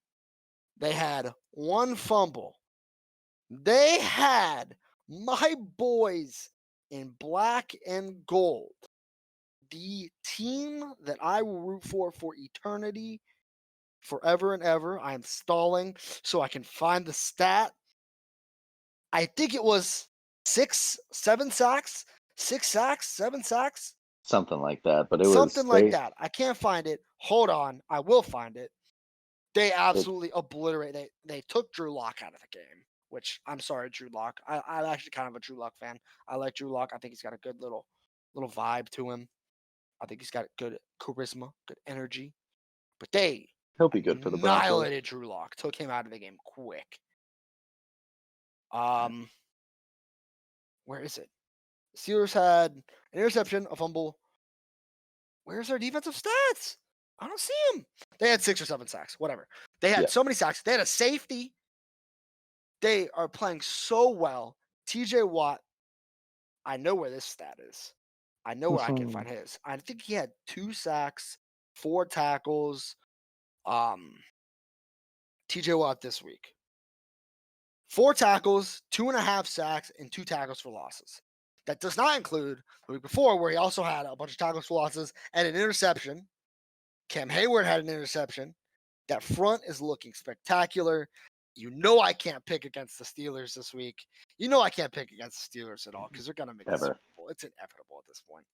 They had 1 fumble. They had my boys in black and gold, the team that I will root for eternity, forever and ever. I am stalling so I can find the stat. I think it was 7 sacks, 7 sacks. Something like that, but it Something was like that. I can't find it. Hold on. I will find it. They it, absolutely obliterated. They took Drew Lock out of the game, which I'm sorry, Drew Lock. I'm actually kind of a Drew Lock fan. I like Drew Lock. I think he's got a good little vibe to him. I think he's got good charisma, good energy. But they he'll be good for the Broncos. annihilated Drew Lock, took him out of the game quick. Where is it? Steelers had an interception, a fumble. Where's their defensive stats? I don't see them. They had 6 or 7 sacks, whatever. They had so many sacks. They had a safety. They are playing so well. TJ Watt, I know where this stat is. I know where I can find his. I think he had 2 sacks, 4 tackles. TJ Watt this week. 4 tackles, 2.5 sacks, and 2 tackles for losses. That does not include the week before, where he also had a bunch of tackles for losses and an interception. Cam Hayward had an interception. That front is looking spectacular. You know I can't pick against the Steelers this week. You know I can't pick against the Steelers at all because they're going to make the Super Bowl. It's inevitable at this point.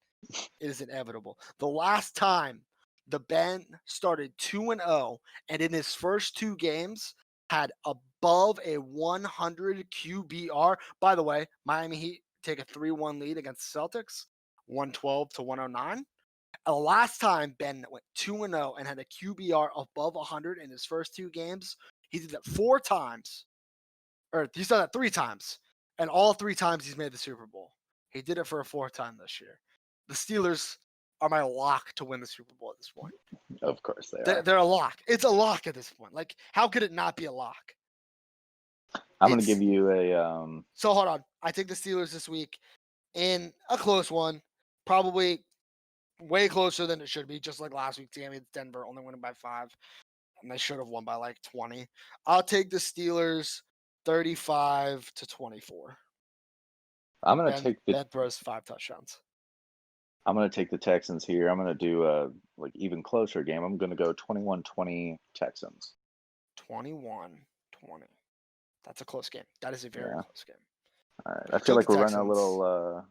It is inevitable. The last time the Ben started 2-0 and in his first 2 games had above a 100 QBR. By the way, Miami Heat take a 3-1 lead against the Celtics, 112 to 109. The last time Ben went 2-0 and had a QBR above 100 in his first 2 games, he did that 4 times, or he's done that 3 times, and all 3 times he's made the Super Bowl. He did it for a 4th time this year. The Steelers are my lock to win the Super Bowl at this point. Of course they are. They're a lock. It's a lock at this point. Like, how could it not be a lock? I'm going to give you a. So hold on. I take the Steelers this week in a close one, probably way closer than it should be, just like last week's game against Denver, only winning by 5, and they should have won by like 20. I'll take the Steelers 35 to 24. I'm going to take the. Ben throws 5 touchdowns. I'm going to take the Texans here. I'm going to do a even closer game. I'm going to go 21-20 Texans. 21-20. That's a close game. That is a very close game. All right. I feel like we're running a little.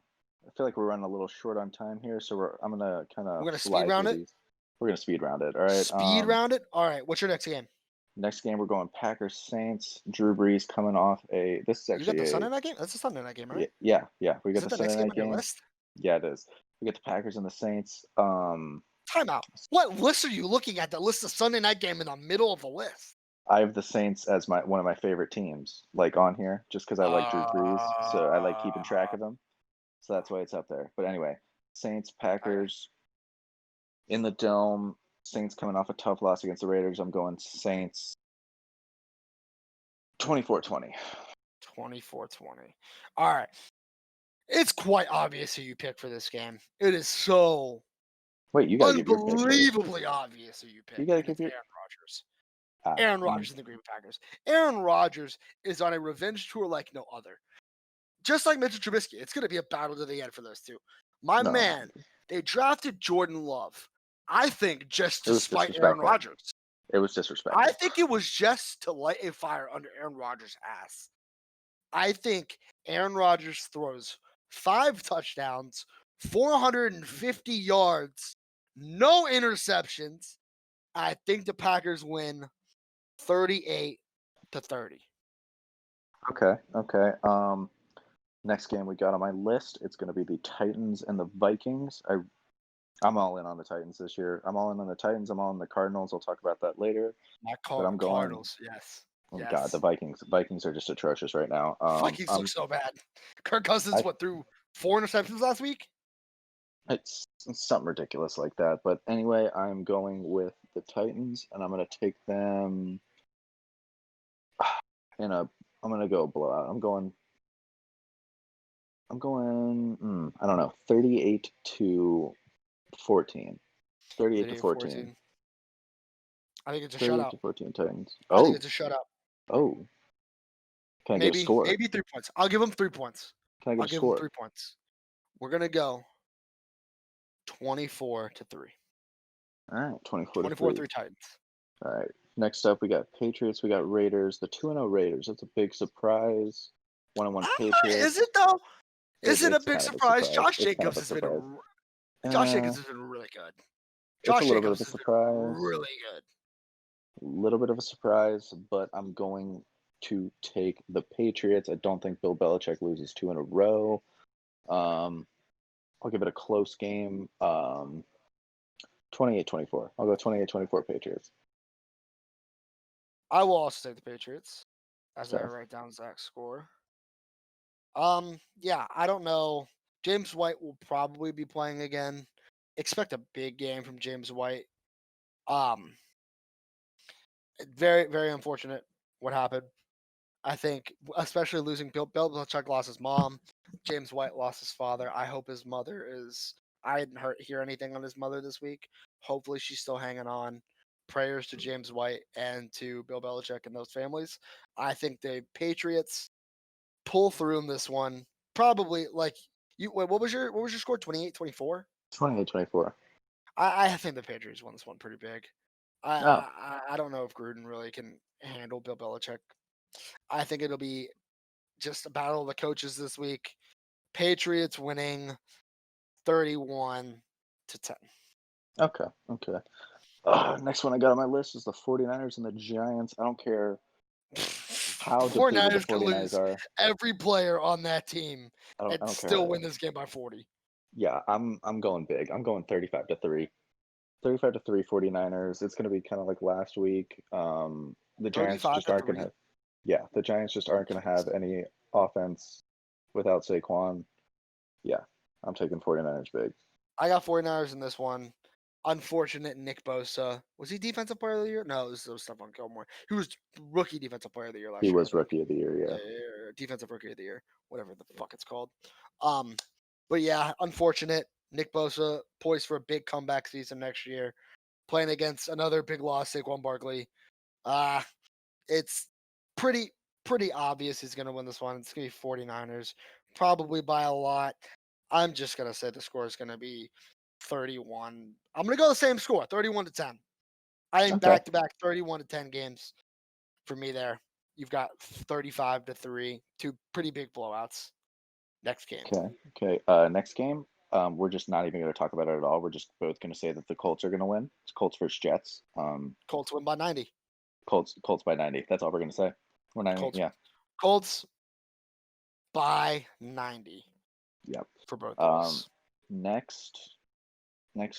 I feel like we're running a little short on time here, so I'm going to kind of. We're going to speed round it. We're going to speed round it. All right. Speed round it. All right. What's your next game? Next game, we're going Packers Saints. Drew Brees coming off a. This is actually. You got the Sunday night game? That's a Sunday night game, right? Yeah. We got the Sunday night game. List? Yeah, it is. We got the Packers and the Saints. Time out. What list are you looking at? The list of Sunday night game in the middle of the list. I have the Saints as one of my favorite teams, like on here, just because I like Drew Brees, so I like keeping track of them. So that's why it's up there. But anyway, Saints, Packers in the Dome. Saints coming off a tough loss against the Raiders. I'm going Saints 24-20. 24-20. All right. It's quite obvious who you pick for this game. It is so unbelievably obvious who you pick. You got to give your Aaron Rodgers. Aaron Rodgers and the Green Bay Packers. Aaron Rodgers is on a revenge tour like no other. Just like Mitchell Trubisky, it's going to be a battle to the end for those two. Man, they drafted Jordan Love. I think just to spite Aaron Rodgers. It was disrespectful. I think it was just to light a fire under Aaron Rodgers' ass. I think Aaron Rodgers throws 5 touchdowns, 450 yards, no interceptions. I think the Packers win 38-30. Okay. Next game we got on my list, it's going to be the Titans and the Vikings. I'm all in on the Titans this year. I'm all in on the Titans. I'm all in the Cardinals. I'll talk about that later. My But I'm going. Cardinals, yes, Oh God, the yes. Vikings. Vikings are just atrocious right now. Vikings look so bad. Kirk Cousins, I threw 4 interceptions last week? it's something ridiculous like that. But anyway, I'm going with the Titans, and I'm gonna take them in a. I'm gonna go blowout. I don't know, 38 to 14. 38 to 14. 38-14. I think it's a 38 shutout. to 14 Titans. I think Oh, it's a shutout. oh. Can I get a Maybe score? 3 points. I'll give them 3 points. Can I get I'll a give them score? 3 points. We're gonna go 24-3. All right, 24 to 3. 24-3 Titans. All right. Next up, we got Patriots. We got Raiders. The 2-0 Raiders. That's a big surprise. 1-1 Is Patriots. it though? Is it a It's big kind of a surprise? surprise. It's kind of a surprise. Josh Uh, Jacobs has been really good. it's a Josh little bit Jacobs of a has been surprise. really good. A little bit of a surprise, but I'm going to take the Patriots. I don't think Bill Belichick loses 2 in a row. I'll give it a close game. 28-24. I'll go 28-24 Patriots. I will also take the Patriots as I So, write down Zach's score. Yeah, I don't know. James White will probably be playing again. Expect a big game from James White. Um, very, very unfortunate what happened. I think, especially losing Bill Belichick lost his mom. James White lost his father. I hope his mother is. I didn't hear anything on his mother this week. Hopefully, she's still hanging on. Prayers to James White and to Bill Belichick and those families. I think the Patriots pull through in this one. Probably like you. Wait, what was your score? 28-24? 28-24. I think the Patriots won this one pretty big. Oh, I don't know if Gruden really can handle Bill Belichick. I think it'll be just a battle of the coaches this week. Patriots winning 31-10. okay. Okay. Next one I got on my list is the 49ers and the Giants. I don't care how depleted the 49ers can 49ers lose are. every player on that team I and don't care still how. win this game by 40. Yeah, I'm going big. I'm going 35-3. 35-3 49ers. It's going to be kind of like last week. The Giants 35 just to aren't going to 3. have, yeah, the Giants just aren't going to have any offense without Saquon. Yeah, I'm taking 49ers big. I got 49ers in this one. Unfortunate Nick Bosa. Was he defensive player of the year? No, this was Stephon Gilmore. He was rookie defensive player of the year last He year, I was think. rookie of the year, yeah. Defensive rookie of the year, whatever the fuck it's called. But yeah, unfortunate. Nick Bosa poised for a big comeback season next year, playing against another big loss, Saquon Barkley. It's pretty obvious he's going to win this one. It's going to be 49ers, probably by a lot. I'm just going to say the score is going to be 31. I'm going to go the same score, 31-10. I am Okay. back-to-back 31-10 games for me there. You've got 35-3, 2 pretty big blowouts. Next game. Okay. Next game. We're just not even going to talk about it at all. We're just both going to say that the Colts are going to win. It's Colts versus Jets. Colts win by 90. Colts by 90. That's all we're going to say. We're not even, Colts, yeah. Colts by 90. Yep. For both of us. Next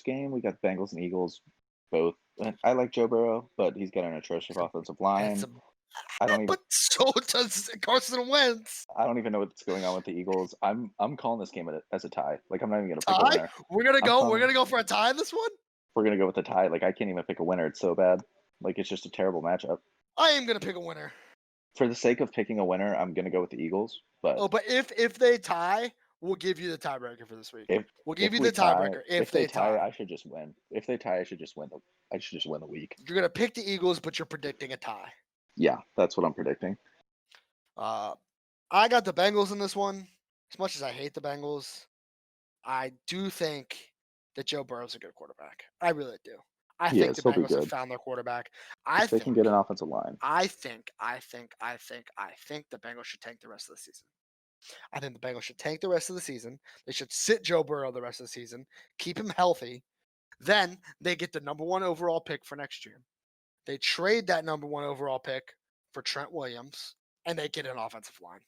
game, we got Bengals and Eagles. Both. I like Joe Burrow, but he's got an atrocious offensive line. But so does Carson Wentz. I don't even know what's going on with the Eagles. I'm calling this game as a tie. Like I'm not even gonna pick a Tie? winner. We're gonna go for a tie in this one? We're gonna go with the tie. Like I can't even pick a winner. It's so bad. Like it's just a terrible matchup. I am gonna pick a winner. For the sake of picking a winner, I'm gonna go with the Eagles. But if they tie, we'll give you the tiebreaker for this week. We'll give you the tiebreaker if they tie. I should just win. If they tie, I should just win the week. You're gonna pick the Eagles, but you're predicting a tie. Yeah, that's what I'm predicting. I got the Bengals in this one. As much as I hate the Bengals, I do think that Joe Burrow's a good quarterback. I really do. I think the Bengals have found their quarterback. If they can get an offensive line. I think the Bengals should tank the rest of the season. I think the Bengals should tank the rest of the season. They should sit Joe Burrow the rest of the season, keep him healthy. Then they get the number 1 overall pick for next year. They trade that number 1 overall pick for Trent Williams, and they get an offensive line.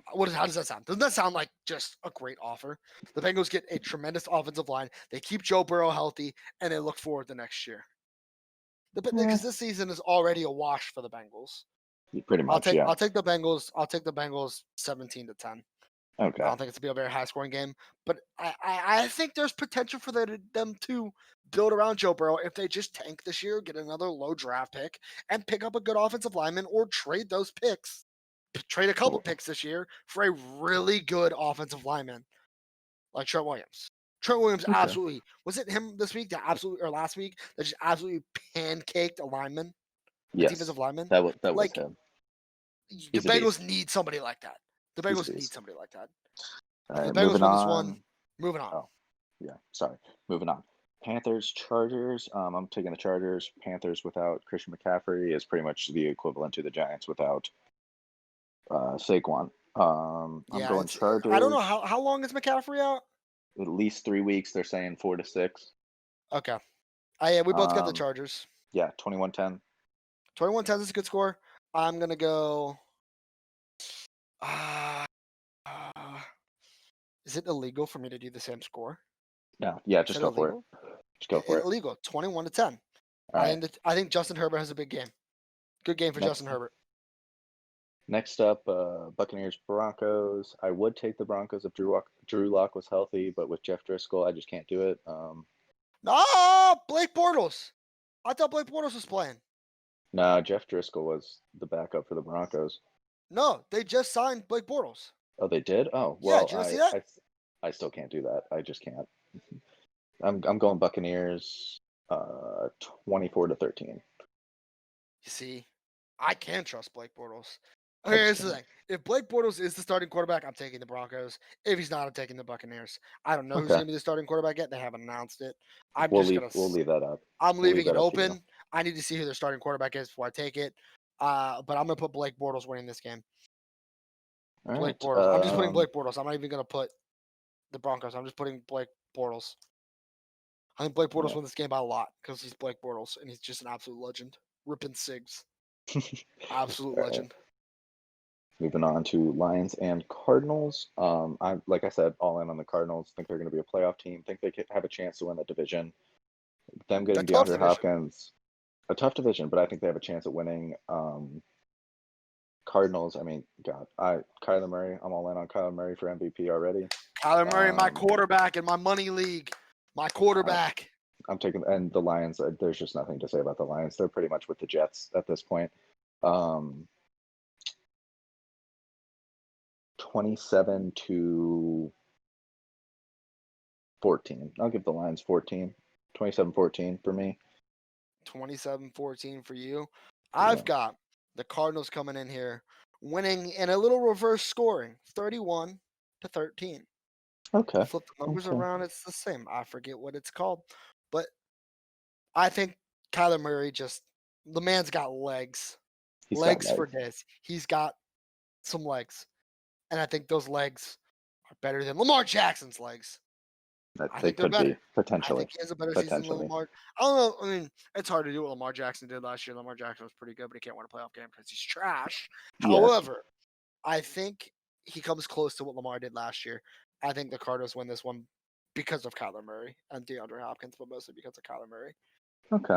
How does that sound? Doesn't that sound like just a great offer? The Bengals get a tremendous offensive line. They keep Joe Burrow healthy, and they look forward to next year. Eh, Because this season is already a wash for the Bengals. pretty much, yeah. I'll take the Bengals. I'll take the Bengals 17-10. I Okay. don't think it's gonna be a very high scoring game, but I think there's potential for them to build around Joe Burrow if they just tank this year, get another low draft pick, and pick up a good offensive lineman, or trade those picks, trade a couple picks this year for a really good offensive lineman like Trent Williams. Trent Williams Okay. absolutely was it him this week that absolutely or last week that just absolutely pancaked a lineman, a Yes, defensive lineman. that was Like him. the He's a beast. Bengals need somebody like that. The He's a Bengals need beast. somebody like that. All If the right, Bengals moving win this one, on. moving on. Oh, yeah. Sorry. Moving on. Panthers, Chargers. I'm taking the Chargers. Panthers without Christian McCaffrey is pretty much the equivalent to the Giants without Saquon. I'm Yeah, going it's I don't know Chargers. how long is McCaffrey out? At least 3 weeks. They're saying 4 to 6. Okay. Yeah, we both got the Um, Chargers. yeah, 21-10. 21-10 is a good score. I'm gonna go. Uh, is it illegal for me to do the same score? No, yeah, Is just that go for it. illegal? Just go for it. Illegal. 21-10. All right. I think Justin Herbert has a big game. Good game for Next Justin Herbert. Next up, Buccaneers Broncos. I would take the Broncos if Drew Lock was healthy, but with Jeff Driscoll, I just can't do it. No, Blake Bortles. I thought Blake Bortles was playing. No, Jeff Driscoll was the backup for the Broncos. No, they just signed Blake Bortles. Oh, they did. Oh, Yeah, well, did you not see that? I still can't do that. I just can't. I'm going Buccaneers, 24-13. You see, I can trust Blake Bortles. I Okay, just here's the can't. thing. If Blake Bortles is the starting quarterback, I'm taking the Broncos. If he's not, I'm taking the Buccaneers. I don't know who's Okay, going to be the starting quarterback yet. They haven't announced it. I'm we'll just leave gonna. we'll leave that up. I'm We'll leave leaving it that up to you. open. I need to see who their starting quarterback is before I take it. But I'm gonna put Blake Bortles winning this game. All Blake right. Bortles. I'm just putting Blake Bortles. I'm not even gonna put the Broncos. I'm just putting Blake Bortles. I think Blake Bortles Yeah. wins this game by a lot because he's Blake Bortles and he's just an absolute legend. Ripping Sigs, absolute All right. legend. Moving on to Lions and Cardinals. I like I said, all in on the Cardinals. Think they're going to be a playoff team. Think they could have a chance to win the division. Them A getting tough DeAndre division. Hopkins, a tough division, but I think they have a chance at winning. Cardinals. I mean, God, Kyler Murray. I'm all in on Kyler Murray for MVP already. Kyler Murray, my Um, quarterback in my money league. My quarterback. I'm taking and the Lions. There's just nothing to say about the Lions. They're pretty much with the Jets at this point. 27-14. I'll give the Lions 14. 27-14 for me. 27-14 for you. Yeah. I've got the Cardinals coming in here, winning in a little reverse scoring, 31-13. Okay. Flip the numbers Okay. around, it's the same. I forget what it's called, but I think Kyler Murray the man's got legs, He's got legs for legs. days. He's got some legs, and I think those legs are better than Lamar Jackson's legs. I They think they're could be better. I potentially. think he has a better season than Lamar. I don't know. I mean, it's hard to do what Lamar Jackson did last year. Lamar Jackson was pretty good, but he can't win a playoff game because he's trash. Yes. However, I think he comes close to what Lamar did last year. I think the Cardinals win this one because of Kyler Murray and DeAndre Hopkins, but mostly because of Kyler Murray. Okay.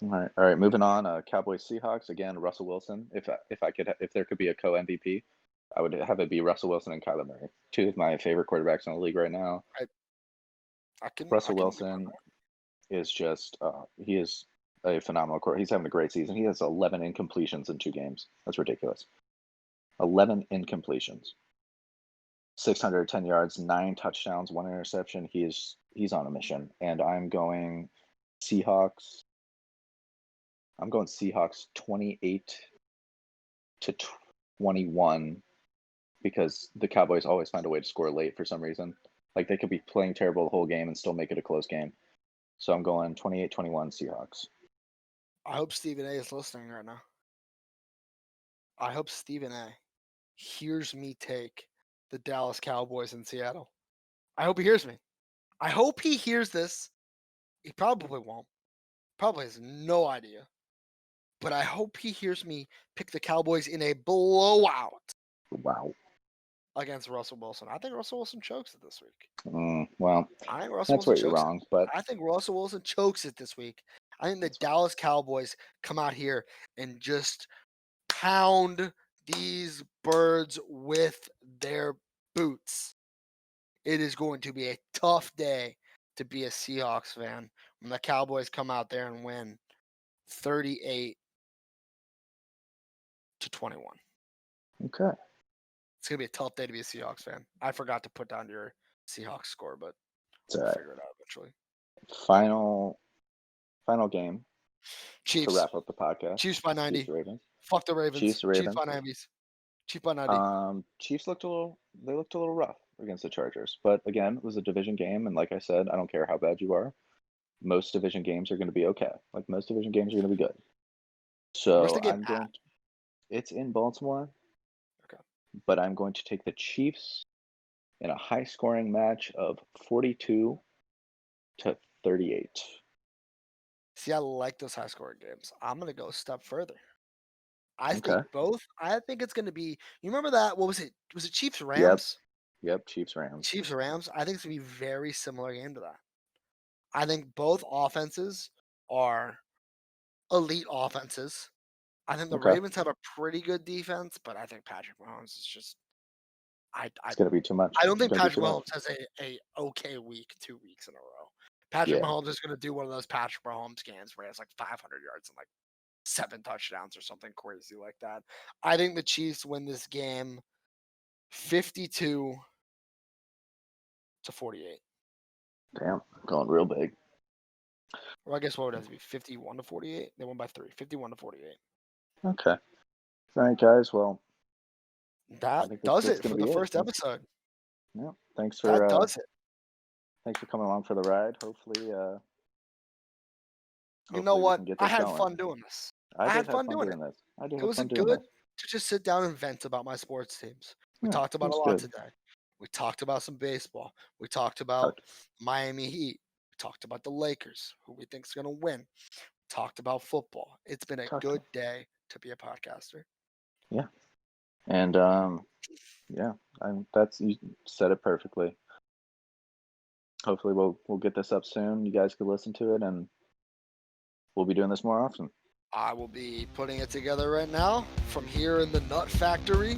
All right. All right. Moving on. Cowboys Seahawks again. Russell Wilson. If there could be a co MVP, I would have it be Russell Wilson and Kyler Murray, two of my favorite quarterbacks in the league right now. Russell Wilson is just he is a phenomenal quarterback. He's having a great season. He has 11 incompletions in 2 games. That's ridiculous. 11 incompletions. 610 yards, 9 touchdowns, 1 interception. He's on a mission, and I'm going Seahawks. I'm going Seahawks 28-21 because the Cowboys always find a way to score late for some reason. Like they could be playing terrible the whole game and still make it a close game. So I'm going 28-21 Seahawks. I hope Stephen A is listening right now. I hope Stephen A hears me take the Dallas Cowboys in Seattle. I hope he hears me. I hope he hears this. He probably won't. Probably has no idea. But I hope he hears me pick the Cowboys in a blowout. Wow. against Russell Wilson. I think Russell Wilson chokes it this week. Well, I think Russell that's Wilson where you're chokes it. wrong, but I think Russell Wilson chokes it this week. I think the Dallas Cowboys come out here and just pound these birds with their boots. It is going to be a tough day to be a Seahawks fan when the Cowboys come out there and win 38-21. okay. It's going to be a tough day to be a Seahawks fan. I forgot to put down your Seahawks score, but It's all we'll right. figure it out eventually. Final game Chiefs. to wrap up the podcast. Chiefs by 90. Chiefs Ravens. Fuck the Ravens. Chiefs Ravens. by 90. Chiefs by 90. Chiefs looked a little rough against the Chargers, but again, it was a division game, and like I said, I don't care how bad you are. Most division games are going to be okay. Like most division games are going to be good. So Where's the game at? It's in Baltimore. Okay. But I'm going to take the Chiefs in a high-scoring match of 42-38. See, I like those high-scoring games. I'm going to go a step further. I think it's going to be. You remember that? What was it? Was it Chiefs Rams? Yep. Chiefs Rams. Chiefs Rams. I think it's going to be a very similar game to that. I think both offenses are elite offenses. I think the Ravens have a pretty good defense, but I think Patrick Mahomes is just. It's going to be too much. I don't think Patrick Mahomes has a okay week 2 weeks in a row. Patrick Mahomes is going to do one of those Patrick Mahomes games where he has like 500 yards and like 7 touchdowns or something crazy like that. I think the Chiefs win this game 52-48. Damn, going real big. Or I guess what would it be? 51-48? They won by 3. 51-48. Okay. All right, guys. Well, that does it for the first episode. Yeah. Thanks for Thanks for coming along for the ride. Hopefully, you know what? I had fun doing this. I had fun doing this. It was good to just sit down and vent about my sports teams. We talked about a lot today. We talked about some baseball. We talked about Miami Heat. We talked about the Lakers, who we think is going to win. We talked about football. It's been a good day to be a podcaster. Yeah. And you said it perfectly. Hopefully we'll get this up soon. You guys can listen to it, and we'll be doing this more often. I will be putting it together right now from here in the Nut Factory.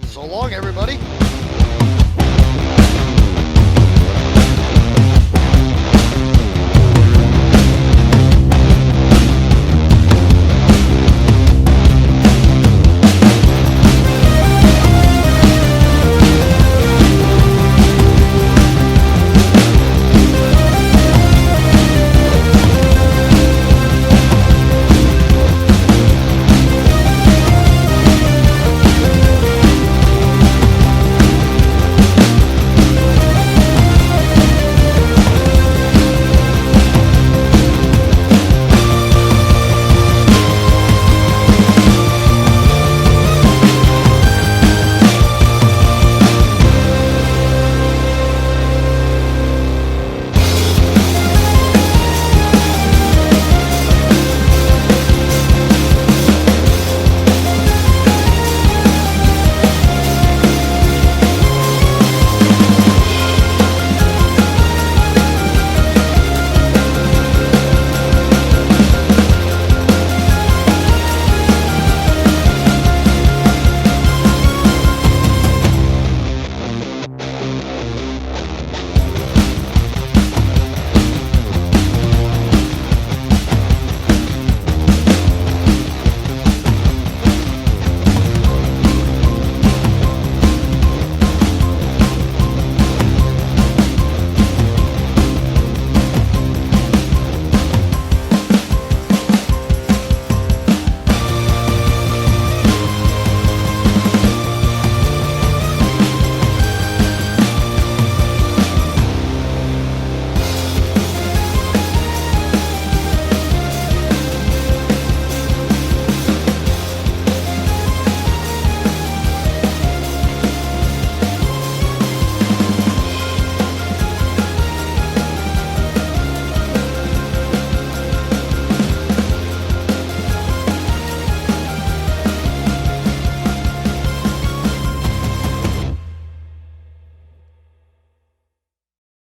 So long, everybody.